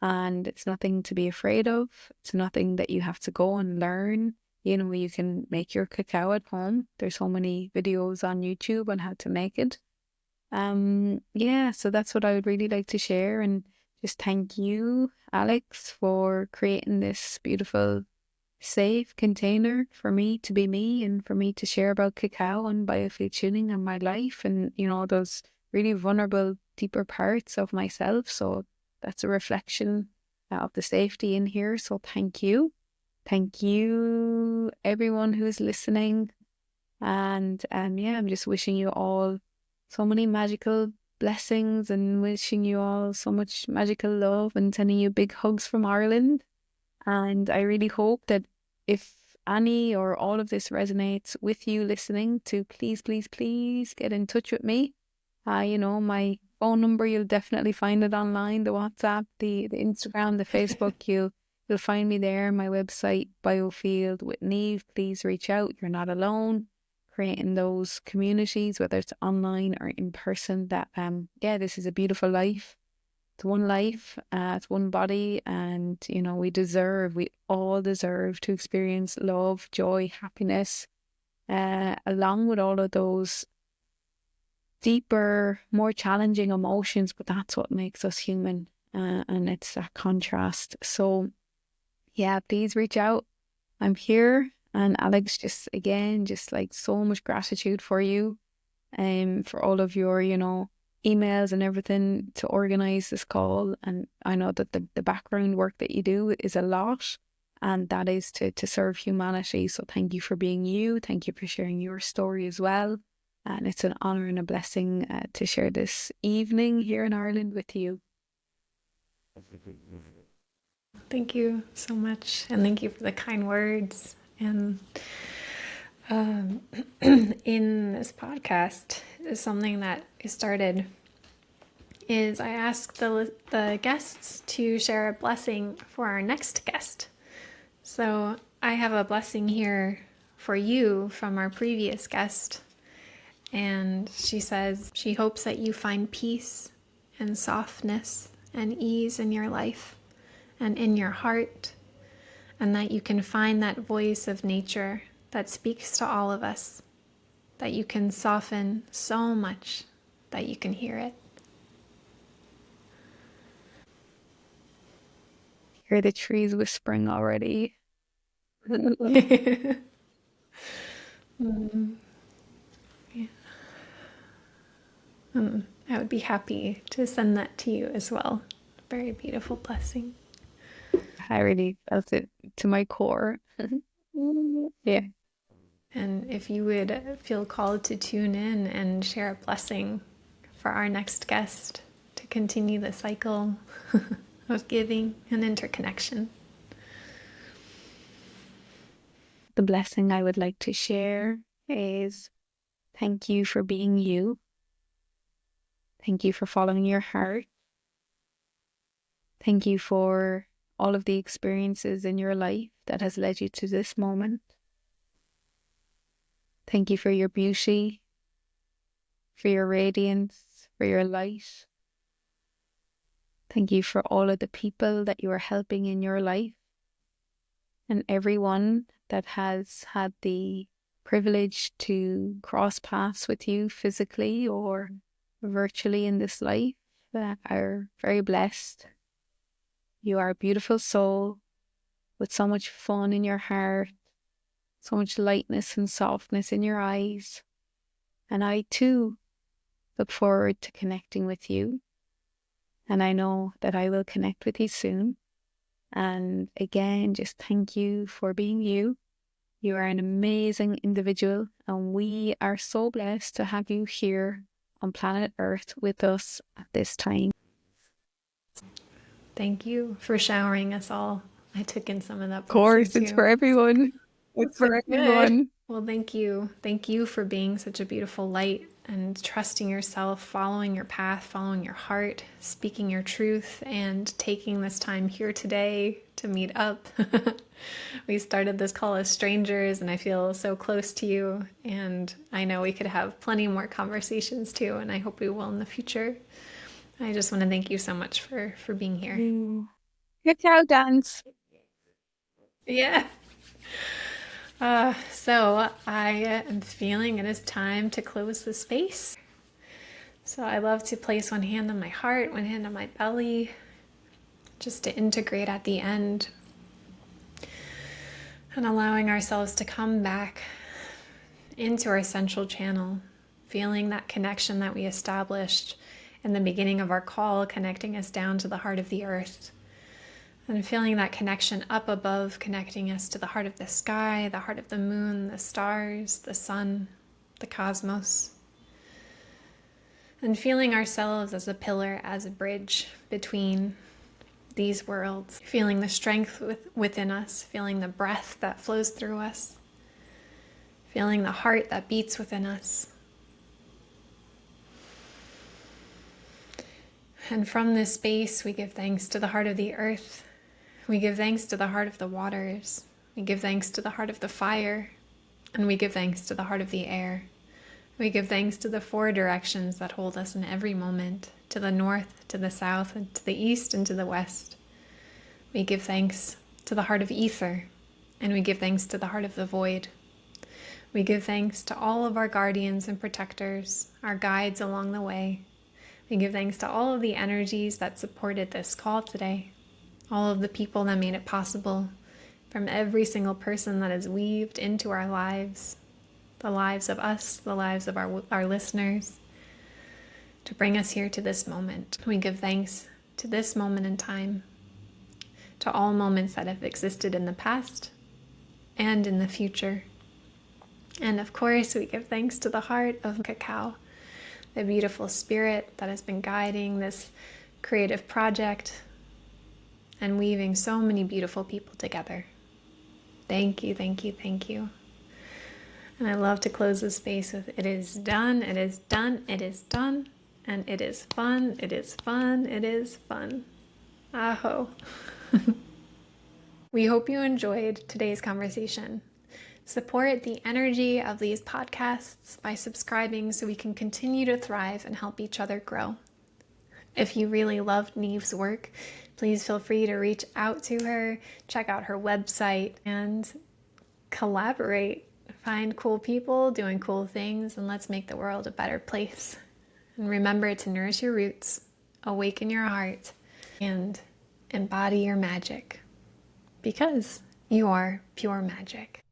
and it's nothing to be afraid of, it's nothing that you have to go and learn. You can make your cacao at home. There's so many videos on YouTube on how to make it. Yeah, so that's what I would really like to share, and just thank you, Alex, for creating this beautiful safe container for me to be me, and for me to share about cacao and biofield tuning and my life, and those really vulnerable, deeper parts of myself. So that's a reflection of the safety in here. So thank you everyone who's listening. And yeah, I'm just wishing you all so many magical blessings, and wishing you all so much magical love, and sending you big hugs from Ireland. And I really hope that if any or all of this resonates with you listening, to please, please, please get in touch with me. My phone number, you'll definitely find it online, the WhatsApp, the Instagram, the Facebook, you'll find me there. My website, Biofield with Niamh. Please reach out. You're not alone. Creating those communities, whether it's online or in person, that yeah, this is a beautiful life. It's one life, it's one body, and we all deserve to experience love, joy, happiness, along with all of those deeper, more challenging emotions. But that's what makes us human, and it's that contrast. So yeah, please reach out. I'm here. And Alex, just again, just like so much gratitude for you, for all of your, emails and everything to organize this call. And I know that the background work that you do is a lot, and that is to serve humanity. So thank you for being you. Thank you for sharing your story as well. And it's an honor and a blessing to share this evening here in Ireland with you. Thank you so much, and thank you for the kind words. And in this podcast, is something that started is I asked the guests to share a blessing for our next guest. So I have a blessing here for you from our previous guest. And she says she hopes that you find peace and softness and ease in your life and in your heart, and that you can find that voice of nature that speaks to all of us, that you can soften so much that you can hear it. Hear the trees whispering already. Yeah. I would be happy to send that to you as well. Very beautiful blessing. I really felt it to my core. Yeah. And if you would feel called to tune in and share a blessing for our next guest to continue the cycle of giving and interconnection. The blessing I would like to share is thank you for being you. Thank you for following your heart. Thank you for all of the experiences in your life that has led you to this moment. Thank you for your beauty, for your radiance, for your light. Thank you for all of the people that you are helping in your life and everyone that has had the privilege to cross paths with you physically or virtually in this life are very blessed. You are a beautiful soul with so much fun in your heart, so much lightness and softness in your eyes. And I too look forward to connecting with you. And I know that I will connect with you soon. And again, just thank you for being you. You are an amazing individual, and we are so blessed to have you here on planet Earth with us at this time. Thank you for showering us all. I took in some of that Of course, blessing it's too. for everyone. It's So for good. everyone. Well, thank you. Thank you for being such a beautiful light and trusting yourself, following your path, following your heart, speaking your truth, and taking this time here today to meet up. We started this call as strangers, and I feel so close to you. And I know we could have plenty more conversations too, and I hope we will in the future. I just want to thank you so much for being here. Cacao dance. Yeah. So I am feeling it is time to close the space. So I love to place one hand on my heart, one hand on my belly, just to integrate at the end. And allowing ourselves to come back into our central channel, feeling that connection that we established in the beginning of our call, connecting us down to the heart of the earth. And feeling that connection up above, connecting us to the heart of the sky, the heart of the moon, the stars, the sun, the cosmos. And feeling ourselves as a pillar, as a bridge between these worlds. Feeling the strength within us, feeling the breath that flows through us, feeling the heart that beats within us. And from this space, we give thanks to the heart of the earth. We give thanks to the heart of the waters. We give thanks to the heart of the fire. And we give thanks to the heart of the air. We give thanks to the four directions that hold us in every moment, to the north, to the south, and to the east, and to the west. We give thanks to the heart of ether, and we give thanks to the heart of the void. We give thanks to all of our guardians and protectors, our guides along the way. We give thanks to all of the energies that supported this call today, all of the people that made it possible, from every single person that is weaved into our lives, the lives of us, the lives of our listeners, to bring us here to this moment. We give thanks to this moment in time, to all moments that have existed in the past and in the future. And of course, we give thanks to the heart of Cacao, the beautiful spirit that has been guiding this creative project and weaving so many beautiful people together. Thank you, thank you, thank you. And I love to close the space with it is done, it is done, it is done, and it is fun, it is fun, it is fun. Aho. We hope you enjoyed today's conversation. Support the energy of these podcasts by subscribing so we can continue to thrive and help each other grow. If you really loved Niamh's work, please feel free to reach out to her, check out her website, and collaborate. Find cool people doing cool things, and let's make the world a better place. And remember to nourish your roots, awaken your heart, and embody your magic, because you are pure magic.